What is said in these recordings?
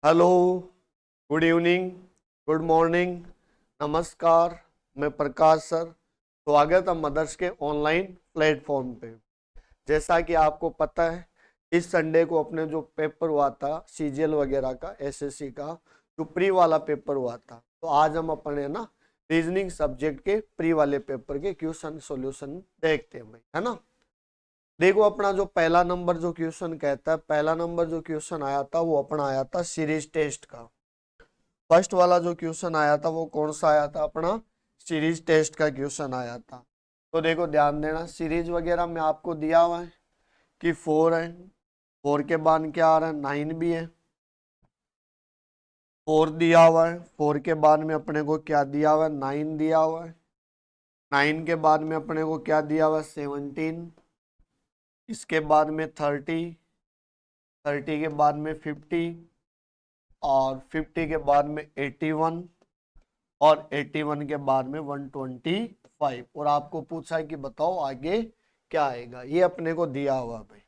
Hello, good evening, good morning, नमस्कार। मैं प्रकाश sir. स्वागत है मदर्स के ऑनलाइन प्लेटफॉर्म पे। जैसा कि आपको पता है, इस संडे को अपने जो पेपर हुआ था सीजीएल वगैरह का, एसएससी का जो प्री वाला पेपर हुआ था, तो आज हम अपने ना रीजनिंग सब्जेक्ट के प्री वाले पेपर के क्वेश्चन सॉल्यूशन देखते हैं भाई, है ना। देखो, अपना जो पहला नंबर जो क्वेश्चन कहता है, पहला नंबर जो क्वेश्चन आया था वो अपना आया था सीरीज टेस्ट का। फर्स्ट वाला जो क्वेश्चन आया था वो कौन सा आया था? अपना सीरीज टेस्ट का क्वेश्चन आया था। तो देखो, ध्यान देना, सीरीज वगैरह में आपको दिया हुआ है कि 4 है, 4 के बाद क्या आ रहा है? 9 भी है। 4 दिया हुआ है, 4 के बाद में अपने को क्या दिया हुआ है? 9 दिया हुआ है। 9 के बाद में अपने को क्या दिया हुआ है? 17। इसके बाद में 30, 30 के बाद में 50, और 50 के बाद में 81, और 81 के बाद में 125। और आपको पूछा है कि बताओ आगे क्या आएगा। ये अपने को दिया हुआ भाई।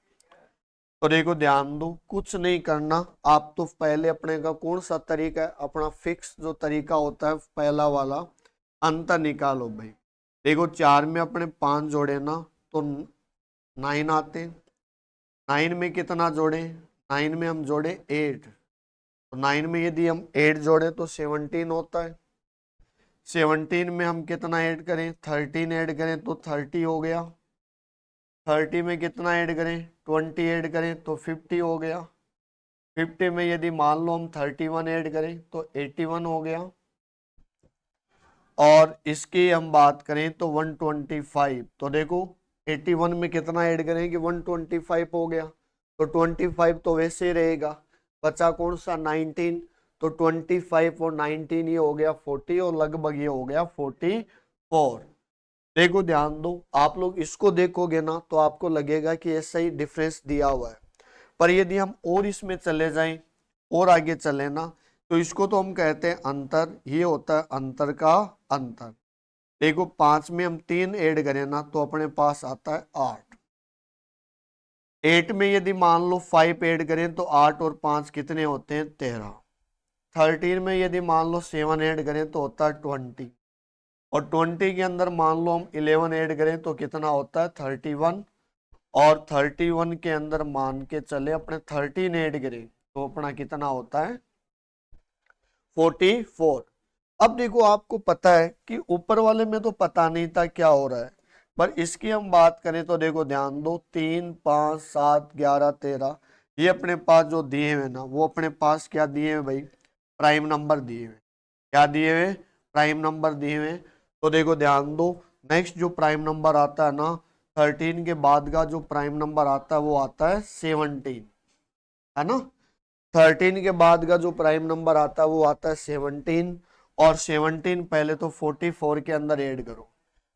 तो देखो, ध्यान दो, कुछ नहीं करना। आप तो पहले अपने का कौन सा तरीका है? अपना फिक्स जो तरीका होता है पहला वाला, अंतर निकालो भाई। देखो, 4 में अपने 5 जोड़े ना तो 9 आते। 9 में कितना जोड़े? 9 में हम जोड़े 8। तो 9 में यदि हम 8 जोड़े तो 17 होता है। 17 में हम कितना ऐड करें? 13 ऐड करें तो 30 हो गया। 30 में कितना ऐड करें? 20 ऐड करें तो 50 हो गया। 50 में यदि मान लो हम 31 ऐड करें तो 81 हो गया। और इसकी हम बात करें तो 125। तो देखो, 81 में कितना ऐड करें कि 125 हो गया। तो 25 तो वैसे ही रहेगा, बचा कौन सा? 19। तो 25 और 19 ये हो गया 40, और लगभग ये हो गया 44। देखो, ध्यान दो, आप लोग इसको देखोगे ना तो आपको लगेगा कि ऐसा ही डिफरेंस दिया हुआ है। पर यदि हम और इसमें चले जाएं और आगे चले ना, तो इसको तो हम कहते हैं अंतर। ये होता है अंतर का अंतर। देखो, 5 में हम 3 ऐड करें ना तो अपने पास आता है 8। 8 में यदि मान लो 5 ऐड करें तो 8 और 5 कितने होते हैं? 13। 13 में यदि मान लो 7 ऐड करें तो होता है 20। और 20 के अंदर मान लो हम 11 ऐड करें तो कितना होता है? 31। और 31 के अंदर मान के चले अपने 13 ऐड करें तो अपना कितना होता है? 44। अब देखो, आपको पता है कि ऊपर वाले में तो पता नहीं था क्या हो रहा है, पर इसकी हम बात करें तो देखो, ध्यान दो, 3, 5, 7, 11, 13, ये अपने पास जो दिए हुए ना, वो अपने पास क्या दिए हुए भाई? प्राइम नंबर दिए हुए। क्या दिए हुए? प्राइम नंबर दिए हुए। तो देखो, ध्यान दो, नेक्स्ट जो प्राइम नंबर आता है ना, 13 के बाद का जो प्राइम नंबर आता है वो आता है 17, है ना। 13 के बाद का जो प्राइम नंबर आता है वो आता है 17। और 17 पहले तो 44 के अंदर ऐड करो।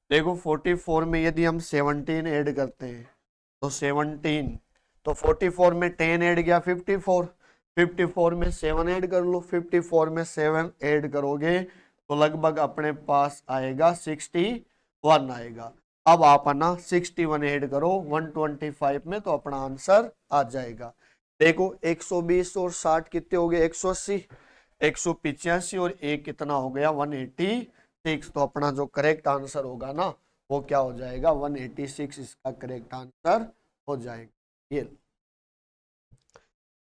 देखो, 44 में यदि हम 17 ऐड करते हैं तो 17, तो 44 में 10 ऐड किया 54। 54 में 7 ऐड कर लो, 54 में 7 ऐड करोगे तो लगभग अपने पास आएगा 61 आएगा। अब आप ना 61 ऐड करो 125 में तो अपना आंसर आ जाएगा। देखो, 120 और 60 कितने हो गए? 180। 185 और एक कितना हो गया? 186। तो अपना जो करेक्ट आंसर होगा ना वो क्या हो जाएगा? 186 इसका करेक्ट आंसर हो जाएगा। ये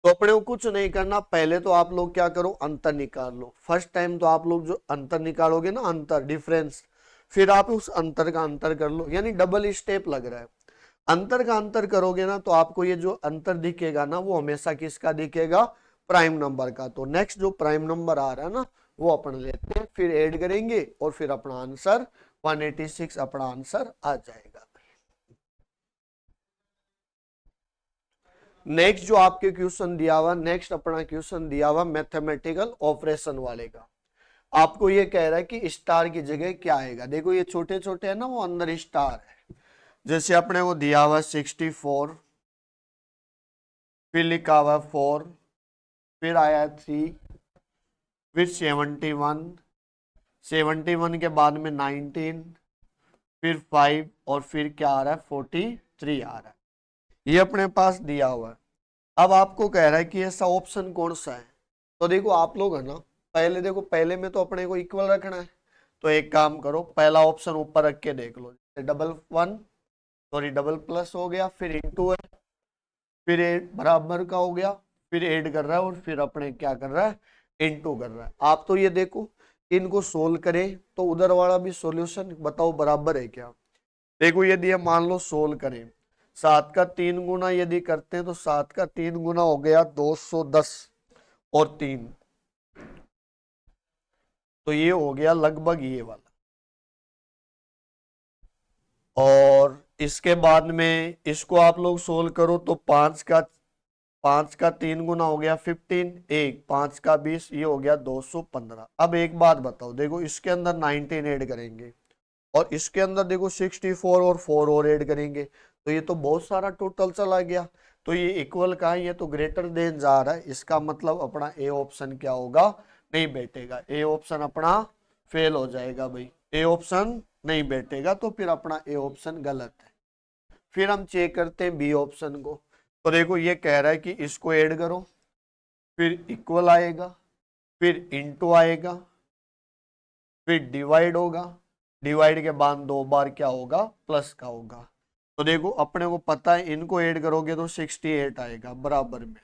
तो अपने को कुछ नहीं करना, पहले तो आप लोग क्या करो? अंतर निकाल लो। फर्स्ट टाइम तो आप लोग जो अंतर निकालोगे ना, अंतर डिफरेंस, फिर आप उस अंतर का अंतर कर लो, यानी डबल स्टेप लग रहा है। अंतर का अंतर करोगे ना तो आपको ये जो अंतर दिखेगा ना वो हमेशा किसका दिखेगा? प्राइम नंबर का। तो नेक्स्ट जो प्राइम नंबर आ रहा है ना वो अपन लेते हैं, फिर ऐड करेंगे और फिर अपना आंसर 186 अपना आंसर आ जाएगा। नेक्स्ट जो आपके क्वेश्चन दिया हुआ, नेक्स्ट अपना क्वेश्चन दिया हुआ मैथमेटिकल ऑपरेशन वाले का। आपको ये कह रहा है कि स्टार की जगह क्या आएगा। देखो, ये छोटे छोटे है ना, वो अंदर स्टार है। जैसे अपने को दिया हुआ 64, फिर लिखा हुआ 4, फिर आया 3, फिर 71, 71 के बाद में 19, फिर 5, और फिर क्या आ रहा है? 43 आ रहा है। ये अपने पास दिया हुआ है। अब आपको कह रहा है कि ऐसा ऑप्शन कौन सा है तो देखो आप लोग है ना, पहले देखो, पहले में तो अपने को इक्वल रखना है, तो एक काम करो, पहला ऑप्शन ऊपर रख के देख लो, double one, sorry double plus हो गया, फिर इंटू है, फिर एड बराबर का हो गया, फिर ऐड कर रहा है, और फिर अपने क्या कर रहा है, इनटू कर रहा है। आप तो ये देखो, इनको सोल्व करें तो उधर वाला भी सॉल्यूशन बताओ बराबर है क्या। देखो यदि हम मान लो सोल्व करें, 7 का 3 गुना यदि करते हैं तो 7 का 3 गुना हो गया 210 और 3, तो ये हो गया लगभग ये वाला। और इसके बाद में इसको आप लोग सोल्व करो तो 5 का 3 गुना हो गया 15, एक 5 का 20, ये हो गया 215। अब एक बात बताओ, देखो इसके अंदर 19 ऐड करेंगे और इसके अंदर देखो 64 और 4 और ऐड करेंगे, तो ये तो बहुत सारा टोटल चला गया। तो ये इक्वल का है, ये तो ग्रेटर देन जा रहा है, इसका मतलब अपना ए ऑप्शन क्या होगा, नहीं बैठेगा, ए ऑप्शन अपना फेल हो जाएगा भाई, ए ऑप्शन नहीं बैठेगा, तो फिर अपना ए ऑप्शन गलत है। फिर हम चेक करते हैं बी ऑप्शन को, तो देखो ये कह रहा है कि इसको ऐड करो, फिर इक्वल आएगा, फिर इनटू आएगा, फिर डिवाइड होगा, डिवाइड के बाद 2 बार क्या होगा, प्लस का होगा। तो देखो अपने को पता है इनको ऐड करोगे तो 68 आएगा बराबर में।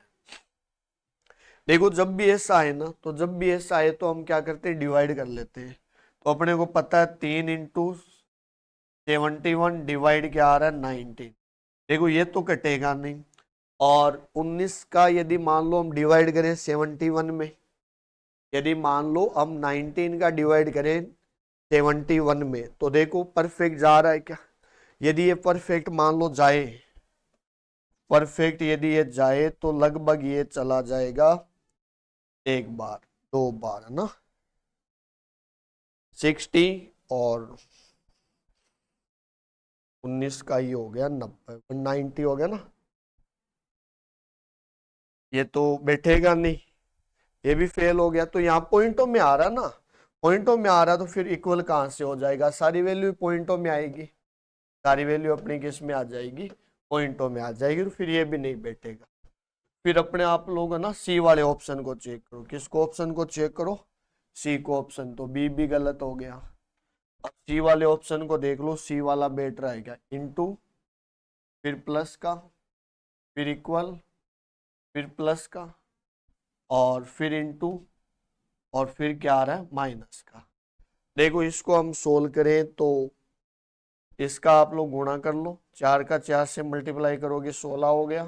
देखो जब भी ऐसा आए ना, तो जब भी ऐसा आए तो हम क्या करते हैं, डिवाइड कर लेते हैं। तो अपने को पता है 3 इंटू 71 डिवाइड क्या आ रहा है, 19। देखो ये तो कटेगा नहीं, और 19 का यदि मान लो हम डिवाइड करें 71 में, यदि मान लो हम 19 का डिवाइड करें 71 में, तो देखो परफेक्ट जा रहा है क्या। यदि ये परफेक्ट मान लो जाए, परफेक्ट यदि ये जाए तो लगभग ये चला जाएगा एक बार, 2 बार, है ना, 60 और 19 का ही हो गया 90, 90 हो गया ना, ये तो बैठेगा नहीं, ये भी फेल हो गया। तो यहाँ पॉइंटों में आ रहा ना, पॉइंटों में आ रहा, तो फिर इक्वल कहाँ से हो जाएगा, सारी वैल्यू पॉइंटों में आएगी, सारी वैल्यू अपनी किस में आ जाएगी, पॉइंटों में आ जाएगी, तो फिर ये भी नहीं बैठेगा। फिर अपने आप लोग है ना सी वाले ऑप्शन को चेक करो, किसको ऑप्शन को चेक करो, सी को ऑप्शन, तो बी भी गलत हो गया। अब सी वाले ऑप्शन को देख लो, सी वाला बैठ रहा है क्या, इनटू, फिर प्लस का, फिर इक्वल, फिर प्लस का, और फिर इनटू, और फिर क्या आ रहा है, माइनस का। देखो इसको हम सोल्व करें तो इसका आप लोग गुणा कर लो, 4 का 4 से मल्टीप्लाई करोगे 16 हो गया,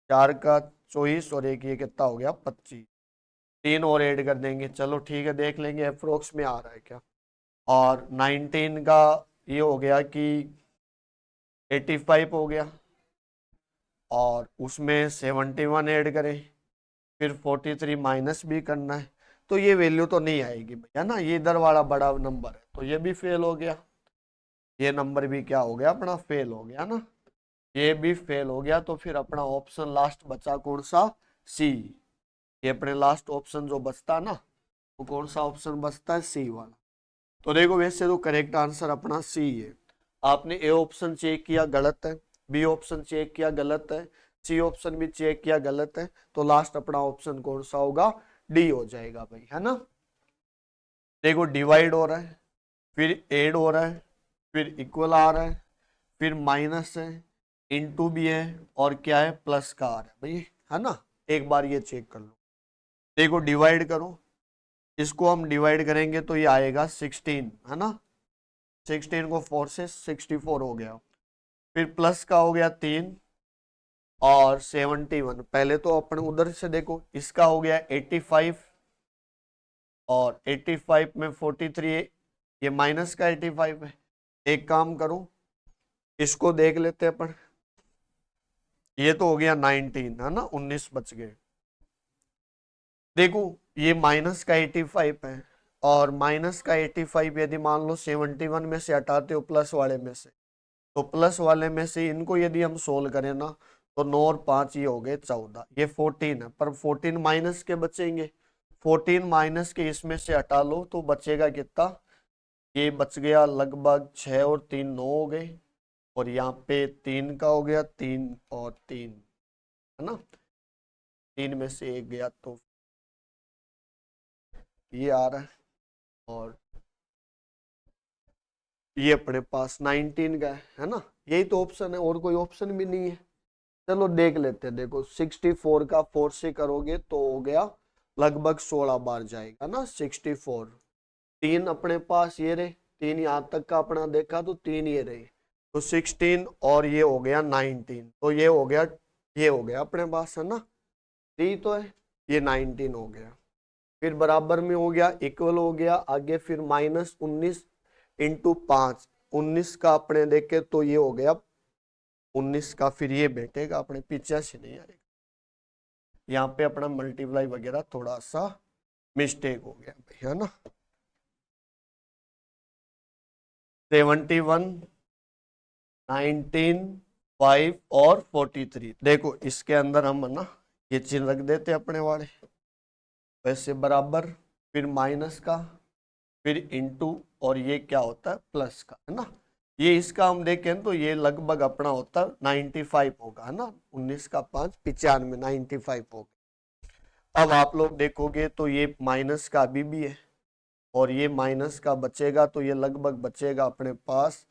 4 का 24, और एक ये कितना हो गया 25, 3 और ऐड कर देंगे, चलो ठीक है देख लेंगे अप्रोक्स में आ रहा है क्या। और 19 का ये हो गया कि 85 हो गया, और उसमें 71 ऐड करें, फिर 43 माइनस भी करना है, तो ये वैल्यू तो नहीं आएगी भैया ना, ये इधर वाला बड़ा नंबर है, तो ये भी फेल हो गया, ये नंबर भी क्या हो गया अपना, फेल हो गया ना, ये भी फेल हो गया। तो फिर अपना ऑप्शन लास्ट बचा कौन सा, सी। ये अपने लास्ट ऑप्शन जो बचता ना, वो कौन सा ऑप्शन बचता है, सी वाला। तो देखो वैसे तो करेक्ट आंसर अपना सी है। आपने ए ऑप्शन चेक किया गलत है, बी ऑप्शन चेक किया गलत है, सी ऑप्शन भी चेक किया गलत है, तो लास्ट अपना ऑप्शन कौन सा होगा, डी हो जाएगा भाई, है ना। देखो डिवाइड हो रहा है, फिर ऐड हो रहा है, फिर इक्वल आ रहा है, फिर माइनस है, इनटू भी है, और क्या है, प्लस का आ रहा है भाई, है ना। एक बार ये चेक कर लो, देखो डिवाइड करो, इसको हम डिवाइड करेंगे तो ये आएगा 16, है ना, 16 को 4 से 64 हो गया, फिर प्लस का हो गया 3, और 71, पहले तो अपन उधर से देखो, इसका हो गया 85, और 85 में 43, ये माइनस का 85 है। एक काम करो, इसको देख लेते हैं अपन, ये तो हो गया 19, है ना, 19 बच गए। देखो ये माइनस का 85 है, और माइनस का 85 यदि मान लो 71 में से हटाते हो प्लस वाले में से, तो प्लस वाले में से इनको यदि हम सोल्व करें ना, तो 9 और 5 ये हो गए 14, ये 14 है, पर 14 माइनस के बचेंगे, 14 माइनस के इसमें से हटा लो तो बचेगा कितना, ये बच गया लगभग 6 और 3 9 हो गए, और यहाँ पे 3 का हो गया 3 और 3, है ना, 3 में से एक गया तो ये आ रहा है और ये अपने पास 19 का है ना। यही तो ऑप्शन है, और कोई ऑप्शन भी नहीं है। चलो देख लेते हैं। देखो 64 का 4 से करोगे तो हो गया लगभग 16 बार जाएगा ना 64। तीन अपने पास ये रहे, तीन यहाँ तक का अपना देखा तो तीन ये रहे, तो 16 और ये हो गया 19, तो ये हो गया अपने पास है ना। 3 तो है, ये 19 हो गया। फिर बराबर में हो गया, इक्वल हो गया, आगे फिर -19 इंटू 5, 19 का अपने देखे तो ये हो गया 19 का, फिर ये बैठेगा अपने 85 नहीं आएगा। यहाँ पे अपना मल्टीप्लाई वगैरह थोड़ा सा मिस्टेक हो गया भाई है ना। 71, 19, 5 और 43। देखो इसके अंदर हम ना ये चिन्ह रख देते अपने वाले, वैसे बराबर, फिर माइनस का, फिर इंटू, और ये क्या होता है प्लस का है ना। ये इसका हम देखें तो ये लगभग अपना होता है 95 होगा है ना। 19 का 5 95, 95 होगा। अब आप लोग देखोगे तो ये माइनस का अभी भी है, और ये माइनस का बचेगा, तो ये लगभग बचेगा अपने पास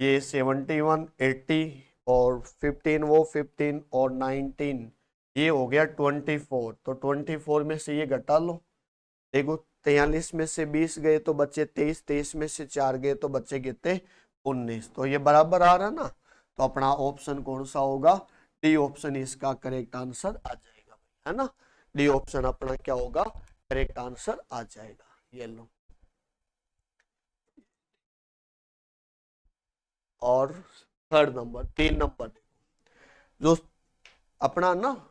ये 71, 80 और 15 वो 15 और 19, ये हो गया 24। तो 24 में से ये घटा लो। देखो 43 में से 20 गए तो बचे 23, 23 में से 4 गए तो बचे कितने 19। तो ये बराबर आ रहा है ना। तो अपना ऑप्शन कौन सा होगा, डी ऑप्शन इसका करेक्ट आंसर आ जाएगा है ना। डी ऑप्शन अपना क्या होगा, करेक्ट आंसर आ जाएगा। ये लो, और थर्ड नंबर, 3 नंबर जो अपना ना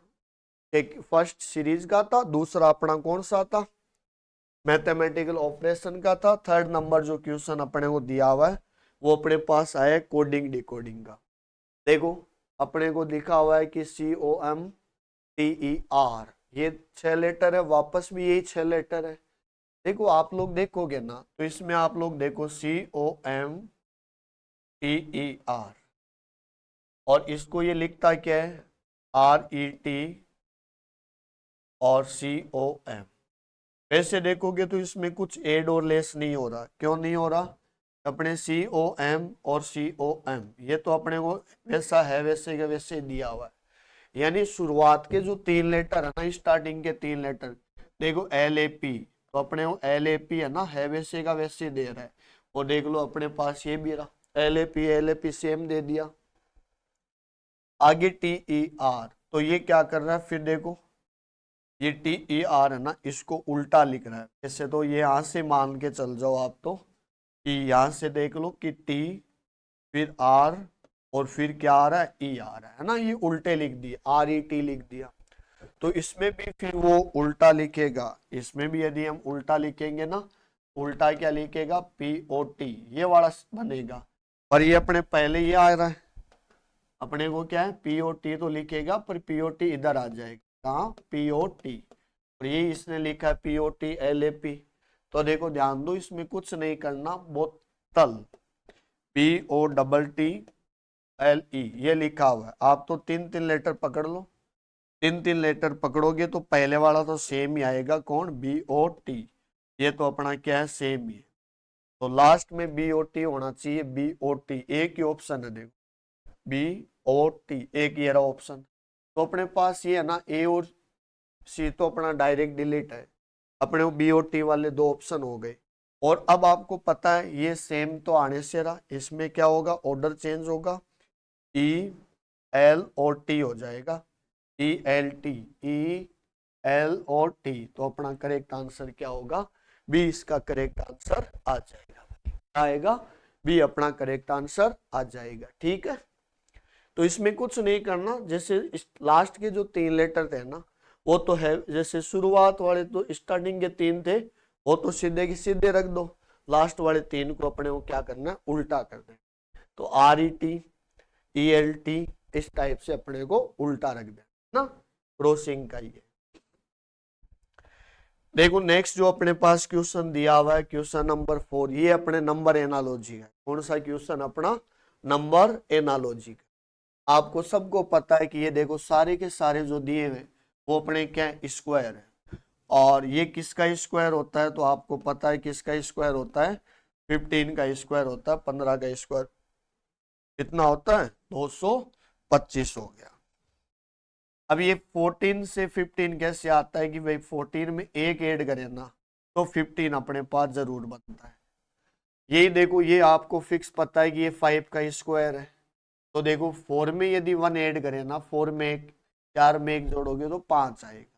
एक फर्स्ट सीरीज का था, दूसरा अपना कौन सा था, मैथमेटिकल ऑपरेशन का था। थर्ड नंबर जो क्वेश्चन अपने को दिया हुआ है वो अपने पास आया कोडिंग डिकोडिंग का। देखो अपने को लिखा हुआ है कि COMTER, ये 6 लेटर है, वापस भी यही 6 लेटर है। देखो आप लोग देखोगे ना तो इसमें आप लोग देखो COMTER, और इसको ये लिखता क्या है RET और COM। वैसे देखोगे तो इसमें कुछ एड और लेस नहीं हो रहा। क्यों नहीं हो रहा, अपने COM और COM ये तो अपने को वैसा है, वैसे का वैसे दिया हुआ है। यानी शुरुआत के जो 3 लेटर है ना, स्टार्टिंग के 3 लेटर, देखो LAP, तो अपने को LAP है ना, है वैसे का वैसे दे रहा है। और देख लो अपने पास ये भी रहा LAP सेम दे दिया। आगे TER, तो ये क्या कर रहा है, फिर देखो ये TER है ना, इसको उल्टा लिख रहा है। ऐसे तो ये यहां से मान के चल जाओ आप, तो कि यहां से देख लो कि T फिर R और फिर क्या आ रहा है E आ रहा है ना। ये उल्टे लिख दिए, RET लिख दिया। तो इसमें भी फिर वो उल्टा लिखेगा, इसमें भी यदि हम उल्टा लिखेंगे ना, उल्टा क्या लिखेगा POT, ये वाला बनेगा। और ये अपने पहले ये आ रहा है, अपने को क्या है POT तो लिखेगा, पर POT इधर आ जाएगा, कहाँ POT, और ये इसने लिखा है POT LAP। तो देखो ध्यान दो, इसमें कुछ नहीं करना, बोतल POTTLE ये लिखा हुआ है। आप तो 3 लेटर पकड़ लो, 3 लेटर पकड़ोगे तो पहले वाला तो सेम ही आएगा, कौन BOT, ये तो अपना क्या है सेम ही है। तो लास्ट में BOT होना चाहिए, BOT एक ही ऑप्शन है। देखो BOT एक ही ऑप्शन। तो अपने पास ये है ना A और C तो अपना डायरेक्ट डिलीट है, अपने को BOT वाले 2 ऑप्शन हो गए। और अब आपको पता है ये सेम तो आने से रहा, इसमें क्या होगा ऑर्डर चेंज होगा, EL और T हो जाएगा, ELT EL और T। तो अपना करेक्ट आंसर क्या होगा, B इसका करेक्ट आंसर आ जाएगा, आएगा B अपना करेक्ट आंसर आ जाएगा। ठीक है, तो इसमें कुछ नहीं करना। जैसे लास्ट के जो 3 लेटर थे ना, वो तो है, जैसे शुरुआत वाले तो स्टार्टिंग के 3 थे वो तो सीधे की सीधे रख दो, लास्ट वाले 3 को अपने को क्या करना है उल्टा करना है। तो RET ELT इस टाइप से अपने को उल्टा रख देना ना, क्रॉसिंग का ये। देखो नेक्स्ट जो अपने पास क्वेश्चन दिया हुआ है क्वेश्चन नंबर 4, ये अपने नंबर एनालॉजी है। कौन सा क्वेश्चन, अपना नंबर एनालॉजी का। आपको सबको पता है कि ये देखो सारे के सारे जो दिए हुए वो अपने क्या स्क्वायर है, और ये किसका स्क्वायर होता है, तो आपको पता है किसका स्क्वायर होता है, 15 का स्क्वायर होता है, 15 का स्क्वायर कितना होता है, 225 हो गया। अब ये 14 से 15 कैसे आता है कि भाई 14 में एक ऐड करें ना तो 15 अपने पास जरूर बनता है। यही देखो, ये आपको फिक्स पता है कि ये 5 का स्क्वायर है, तो देखो 4 में यदि 1 ऐड करें ना, 4 में एक, 4 में एक जोड़ोगे तो 5 आएगा।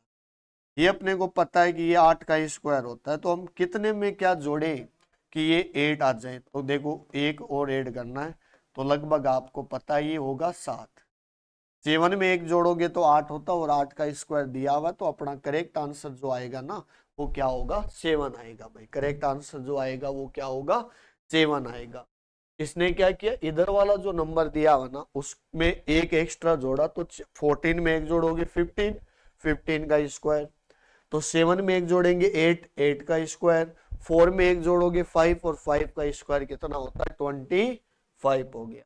ये अपने को पता है कि ये 8 का स्क्वायर होता है, तो हम कितने में क्या जोड़े कि ये 8 आ जाए, तो देखो एक और ऐड करना है, तो लगभग आपको पता है ये होगा 7। 7 में एक जोड़ोगे तो 8 होता, और 8 का स्क्वायर दिया हुआ, तो अपना करेक्ट आंसर जो आएगा ना वो क्या होगा, 7 आएगा भाई। करेक्ट आंसर जो आएगा वो क्या होगा, 7 आएगा। इसने क्या किया, इधर वाला जो नंबर दिया हुआ ना उसमें एक एक्स्ट्रा जोड़ा, तो 14 में एक जोड़ोगे 15, 15 का स्क्वायर, तो 7 में एक जोड़ेंगे 8, 8 का स्क्वायर, 4 में एक जोड़ोगे 5, और 5 का स्क्वायर कितना होता है, 25 हो गया।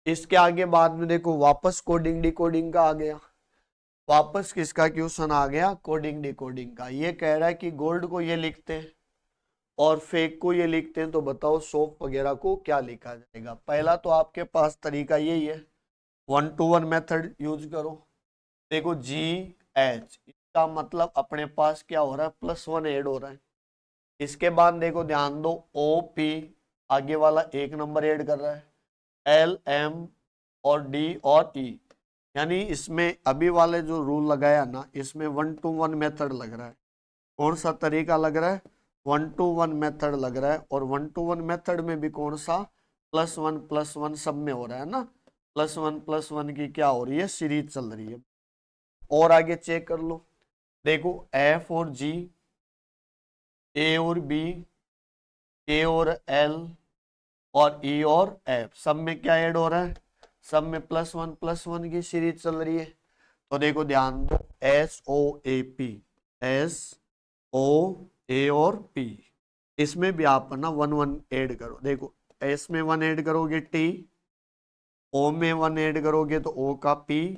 इसके आगे बाद में देखो वापस कोडिंग डिकोडिंग का आ गया, वापस किसका क्वेश्चन आ गया, कोडिंग डिकोडिंग का। ये कह रहा है कि गोल्ड को ये लिखते हैं और फेक को ये लिखते हैं, तो बताओ सोप वगैरह को क्या लिखा जाएगा। पहला तो आपके पास तरीका यही है, 1 to 1 मेथड यूज करो। देखो GH, इसका मतलब अपने पास क्या हो रहा है, +1 ऐड हो रहा है। इसके बाद देखो ध्यान दो, OP आगे वाला एक नंबर ऐड कर रहा है, LM और D और E, यानी इसमें अभी वाले जो रूल लगाया ना, इसमें 1 to 1 मेथड लग रहा है। कौन सा तरीका लग रहा है, 1 to 1 मेथड लग रहा है। और 1 to 1 मेथड में भी कौन सा, +1 सब में हो रहा है ना, +1 की क्या हो रही है, सीरीज चल रही है। और आगे चेक कर लो, देखो F और G, A और B, K और L और E और F, सब में क्या ऐड हो रहा है, सब में +1 की सीरीज चल रही है। तो देखो ध्यान दो, SOAP, SOA और P, इसमें भी आप ना 1 1 ऐड करो। देखो S में 1 ऐड करोगे T, O में 1 ऐड करोगे तो O का P,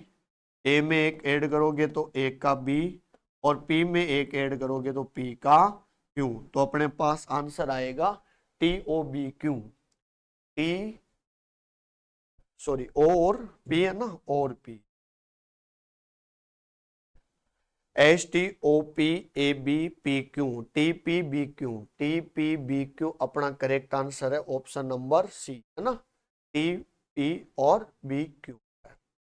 A में एक ऐड करोगे तो A का B, और P में एक ऐड करोगे तो P का Q। तो अपने पास आंसर आएगा TOBQ, T सॉरी O और P है ना, और P, STOPABPQ, TPBQ अपना करेक्ट आंसर है, ऑप्शन नंबर C है ना, TP और BQ,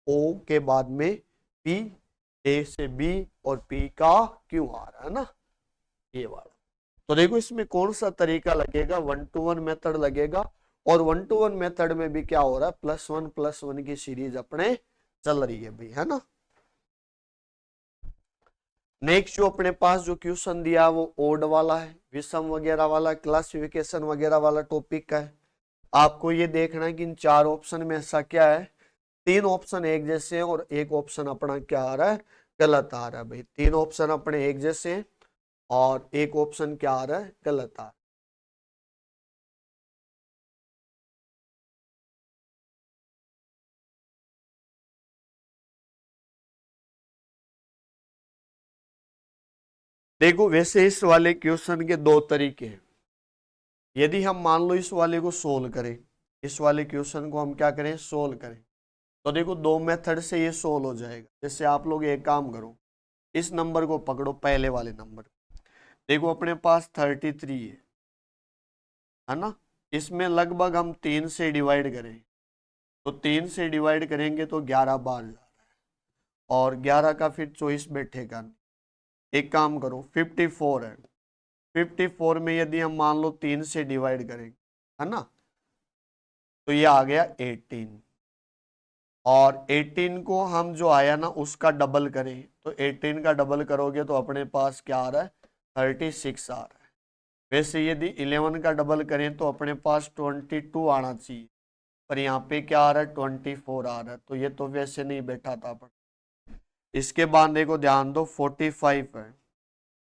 O के बाद में P, A से B और P का Q आ रहा है ना, ये वाला। तो देखो इसमें कौन सा तरीका लगेगा, 1 to 1 मेथड लगेगा, और 1 to 1 मेथड में भी क्या हो रहा है, +1 की सीरीज अपने चल रही है भाई, है ना। नेक्स्ट जो अपने पास जो क्वेश्चन दिया वो ओड वाला है, विषम वगैरह वाला, क्लासिफिकेशन वगैरह वाला टॉपिक का है। आपको ये देखना है कि इन 4 ऑप्शन में ऐसा क्या है, 3 ऑप्शन एक जैसे हैं और एक ऑप्शन अपना क्या आ रहा है, गलत आ रहा है भाई। 3 ऑप्शन अपने एक जैसे हैं और एक ऑप्शन क्या आ रहा है, गलत आ रहा है। देखो वैसे इस वाले क्वेश्चन के 2 तरीके हैं। यदि हम मान लो इस वाले को सोल्व करें, इस वाले क्वेश्चन को हम क्या करें, सोल्व करें, तो देखो 2 मेथड से ये सोल्व हो जाएगा। जैसे आप लोग एक काम करो, इस नंबर को पकड़ो, पहले वाले नंबर, देखो अपने पास 33 है ना, इसमें लगभग हम 3 से डिवाइड करें, तो 3 से डिवाइड करेंगे तो 11 बार जा रहा है, और 11 का फिर 24 बैठेगा। एक काम करो, 54 है, 54 में यदि हम मान लो 3 से डिवाइड करें, है ना, तो ये आ गया 18, और 18 को हम जो आया ना उसका डबल करें, तो 18 का डबल करोगे तो अपने पास क्या आ रहा है, 36 आ रहा है। वैसे यदि 11 का डबल करें तो अपने पास 22 आना चाहिए, पर यहाँ पे क्या आ रहा है, 24 आ रहा है, तो ये तो वैसे नहीं बैठा था अपन। इसके बाद देखो ध्यान दो, 45 है,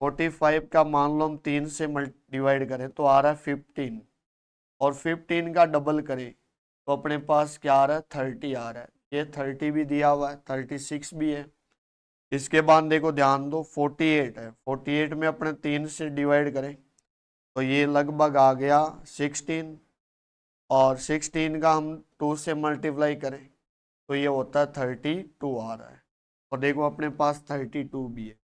45 का मान लो हम 3 से डिवाइड करें तो आ रहा है 15, और 15 का डबल करें तो अपने पास क्या आ रहा है, 30 आ रहा है। ये 30 भी दिया हुआ है, 36 भी है, इसके बाद देखो ध्यान दो 48 है, 48 में अपने 3 से डिवाइड करें तो ये लगभग आ गया 16, और 16 का हम 2 से मल्टीप्लाई करें तो ये होता है 32 आ रहा है। और देखो अपने पास 32 भी है,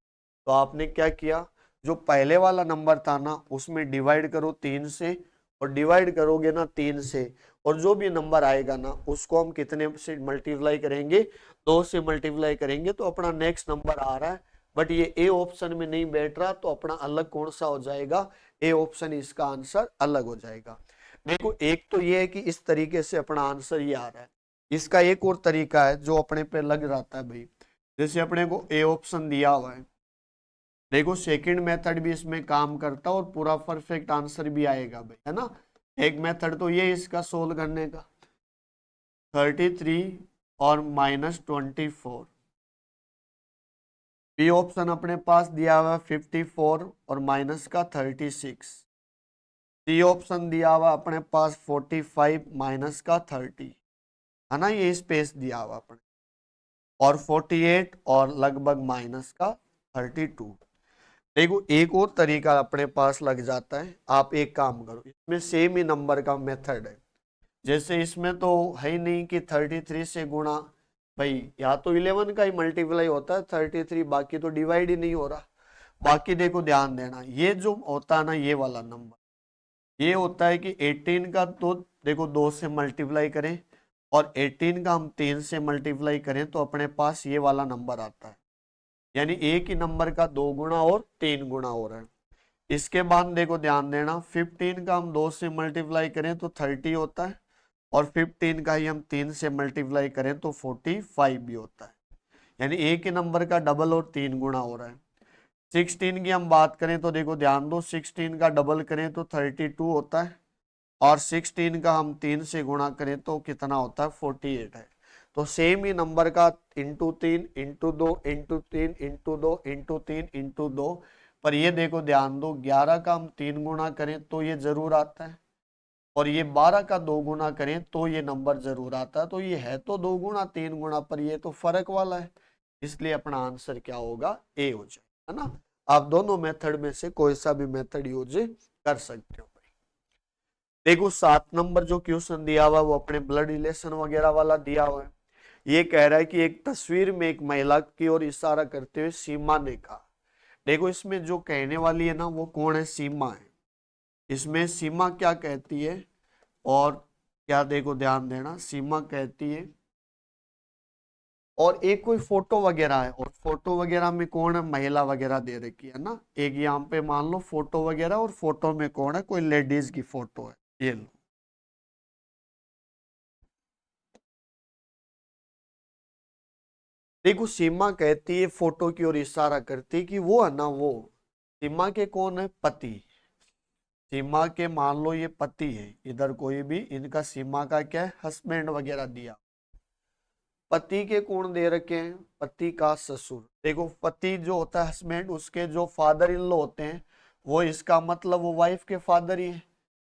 तो आपने क्या किया, जो पहले वाला नंबर था ना उसमें डिवाइड करो 3 से, और डिवाइड करोगे ना 3 से, और जो भी नंबर आएगा ना उसको हम कितने से मल्टीप्लाई करेंगे, 2 से मल्टीप्लाई करेंगे, तो अपना नेक्स्ट नंबर आ रहा है। बट ये ए ऑप्शन में नहीं बैठ रहा, तो अपना अलग कौन सा हो जाएगा, ए ऑप्शन, इसका आंसर अलग हो जाएगा। देखो एक तो ये है कि इस तरीके से अपना आंसर ये आ रहा है। इसका एक और तरीका है जो अपने पे लग जाता है भाई, जैसे अपने को ए ऑप्शन दिया हुआ है, देखो सेकंड मेथड भी इसमें काम करता है और पूरा परफेक्ट आंसर भी आएगा भाई, है ना। एक मेथड तो ये इसका सोल्व करने का, 33 और -24। बी ऑप्शन अपने पास दिया हुआ है 54 और माइनस का 36। सी ऑप्शन दिया हुआ अपने पास 45 माइनस का 30, है ना, ये स्पेस दिया हुआ अपने, और 48 और लगभग माइनस का 32। देखो एक और तरीका अपने पास लग जाता है, आप एक काम करो, इसमें सेम ही नंबर का मेथड है, जैसे इसमें तो है ही नहीं कि 33 से गुणा, भाई या तो 11 का ही मल्टीप्लाई होता है 33, बाकी तो डिवाइड ही नहीं हो रहा। बाकी देखो ध्यान देना, ये जो होता है ना ये वाला नंबर, ये होता है कि 18 का तो देखो 2 से मल्टीप्लाई करें, और 18 का हम 3 से मल्टीप्लाई करें तो अपने पास ये वाला नंबर आता है, यानी एक ही नंबर का 2 गुना और 3 गुना हो रहा है। इसके बाद देखो ध्यान देना, 15 का हम 2 से मल्टीप्लाई करें तो 30 होता है, और 15 का ही हम 3 से मल्टीप्लाई करें तो 45 भी होता है, यानी एक ही नंबर का डबल और 3 गुना हो रहा है। 16 की हम बात करें तो देखो ध्यान दो, 16 का डबल करें तो 32 होता है, और 16 का हम 3 से गुणा करें तो कितना होता है, 48 है। तो सेम ही नंबर का into 3 into 2 into 3 into 2 into 3 into 2, पर ये देखो ध्यान दो 11 का हम 3 गुना करें तो ये जरूर आता है, और ये 12 का 2 गुना करें तो ये नंबर जरूर आता है। तो ये है तो 2 गुना 3 गुना, पर ये तो फर्क वाला है, इसलिए अपना आंसर क्या होगा, ए हो जाए, है ना। आप दोनों मेथड में से कोई सा भी मेथड यूज कर सकते हो। देखो 7 नंबर जो क्वेश्चन दिया हुआ है वो अपने ब्लड रिलेशन वगैरह वाला दिया हुआ है। ये कह रहा है कि एक तस्वीर में एक महिला की ओर इशारा करते हुए सीमा ने कहा। देखो इसमें जो कहने वाली है ना वो कौन है, सीमा है। इसमें सीमा क्या कहती है, और क्या, देखो ध्यान देना, सीमा कहती है, और एक कोई फोटो वगैरह है, और फोटो वगैरह में कौन है, महिला वगैरह दे रखी है ना, एक यहाँ पे मान लो फोटो वगैरह, और फोटो में कौन है, कोई लेडीज की फोटो है, ये लो। देखो सीमा कहती है, फोटो की ओर इशारा करती है कि वो है ना, वो सीमा के कौन है, पति। सीमा के मान लो ये पति है, इधर कोई भी इनका सीमा का क्या है, हस्बैंड वगैरह दिया। पति के कौन दे रखे हैं, पति का ससुर। देखो पति जो होता है हस्बैंड, उसके जो फादर इन लॉ होते हैं वो, इसका मतलब वो वाइफ के फादर ही है,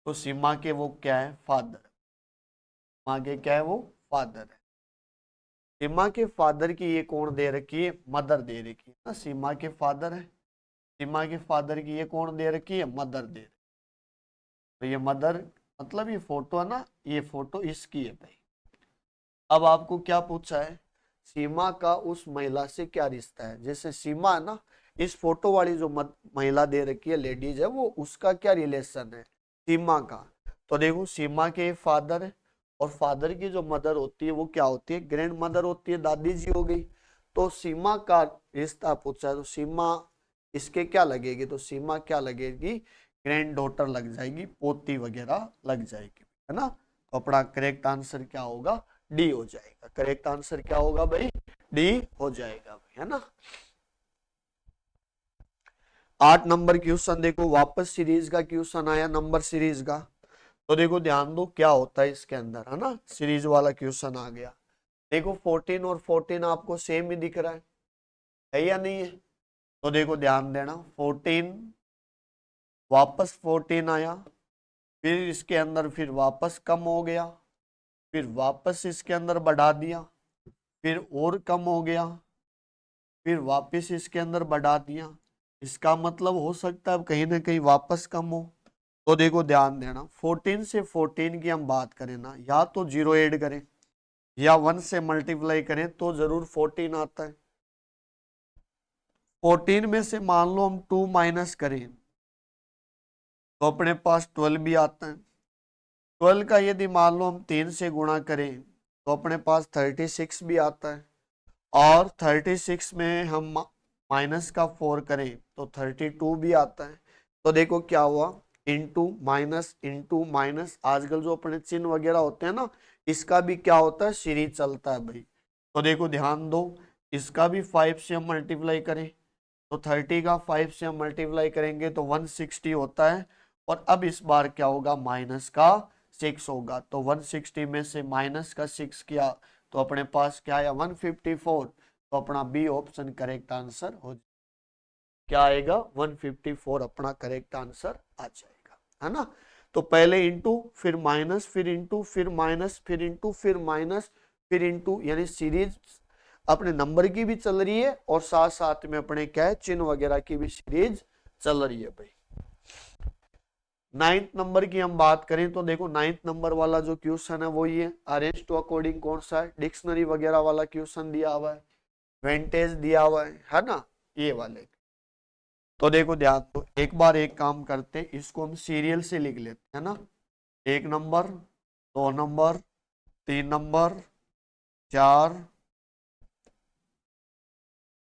तो सीमा के वो क्या है, फादर। सीमा के क्या है, वो फादर है। सीमा के फादर की ये कौन दे रखी है, मदर दे रखी है ना, सीमा के फादर है। सीमा के फादर की ये कौन दे रखी है, मदर दे रखी। तो ये मदर, मतलब ये फोटो है ना, ये फोटो इसकी है भाई। अब आपको क्या पूछा है, सीमा का उस महिला से क्या रिश्ता है। जैसे सीमा है ना, इस फोटो वाली जो महिला दे रखी है, लेडीज है, वो उसका क्या रिलेशन है, सीमा का। तो देखो सीमा के फादर है, और फादर की जो मदर होती है वो क्या होती है, ग्रैंड मदर होती है, दादी जी हो गई। तो सीमा का रिश्ता पूछा है, तो सीमा इसके क्या लगेगी, तो सीमा क्या लगेगी, ग्रैंड डॉटर लग जाएगी, पोती वगैरह लग जाएगी, है ना। तो अपना करेक्ट आंसर क्या होगा, डी हो जाएगा। करेक्ट आंसर क्या होगा भाई, डी हो जाएगा भाई, है ना। 8 नंबर क्वेश्चन देखो, वापस सीरीज का क्वेश्चन आया, नंबर सीरीज का। तो देखो ध्यान दो क्या होता है इसके अंदर, है ना, सीरीज वाला क्वेश्चन आ गया। देखो 14 और 14 आपको सेम ही दिख रहा है या नहीं है। तो देखो ध्यान देना, 14 वापस 14 आया, फिर इसके अंदर फिर वापस कम हो गया, फिर वापस इसके अंदर बढ़ा दिया, फिर और कम हो गया, फिर वापस इसके अंदर बढ़ा दिया, इसका मतलब हो सकता है अब कहीं ना कहीं वापस कम हो। तो देखो ध्यान देना, 14 से 14 की हम बात करें ना, या तो जीरो ऐड करें या 1 से मल्टीप्लाई करें तो जरूर 14 आता है। 14 में से मान लो हम 2 माइनस करें तो अपने पास 12 भी आता है। 12 का यदि मान लो हम 3 से गुणा करें तो अपने पास 36 भी आता है। और 36 में हम माइनस का 4 करें तो 32 भी आता है। तो देखो क्या हुआ, इंटू माइनस, आजकल जो अपने चिन्ह वगैरह होते हैं ना, इसका भी क्या होता है, सीरीज चलता है भाई। तो देखो ध्यान दो, इसका भी 5 से हम मल्टीप्लाई करें तो 30 का 5 से हम मल्टीप्लाई करेंगे तो 160 होता है। और अब इस बार क्या होगा, माइनस का 6 होगा। तो 160 में से माइनस का 6 किया तो अपने पास क्या आया, 154। तो अपना बी ऑप्शन करेक्ट आंसर हो, क्या आएगा, 154 अपना करेक्ट आंसर आ जाएगा, है ना। तो पहले इंटू, फिर माइनस, फिर इंटू, फिर माइनस, फिर इंटू, फिर माइनस, फिर इंटू, यानी सीरीज अपने नंबर की भी चल रही है और साथ साथ में अपने क्या है, चिन्ह वगैरह की भी सीरीज चल रही है भाई। 9th नंबर की हम बात करें तो देखो 9th नंबर वाला जो क्वेश्चन है वो ये अरेंज टू अकॉर्डिंग कौन सा है, डिक्शनरी वगैरह वाला क्वेश्चन दिया हुआ है, वेंटेज दिया हुआ है ना, ये वाले। तो देखो ध्यान दो, एक बार एक काम करते, इसको हम सीरियल से लिख लेते हैं ना, 1 नंबर, 2 नंबर, 3 नंबर, चार,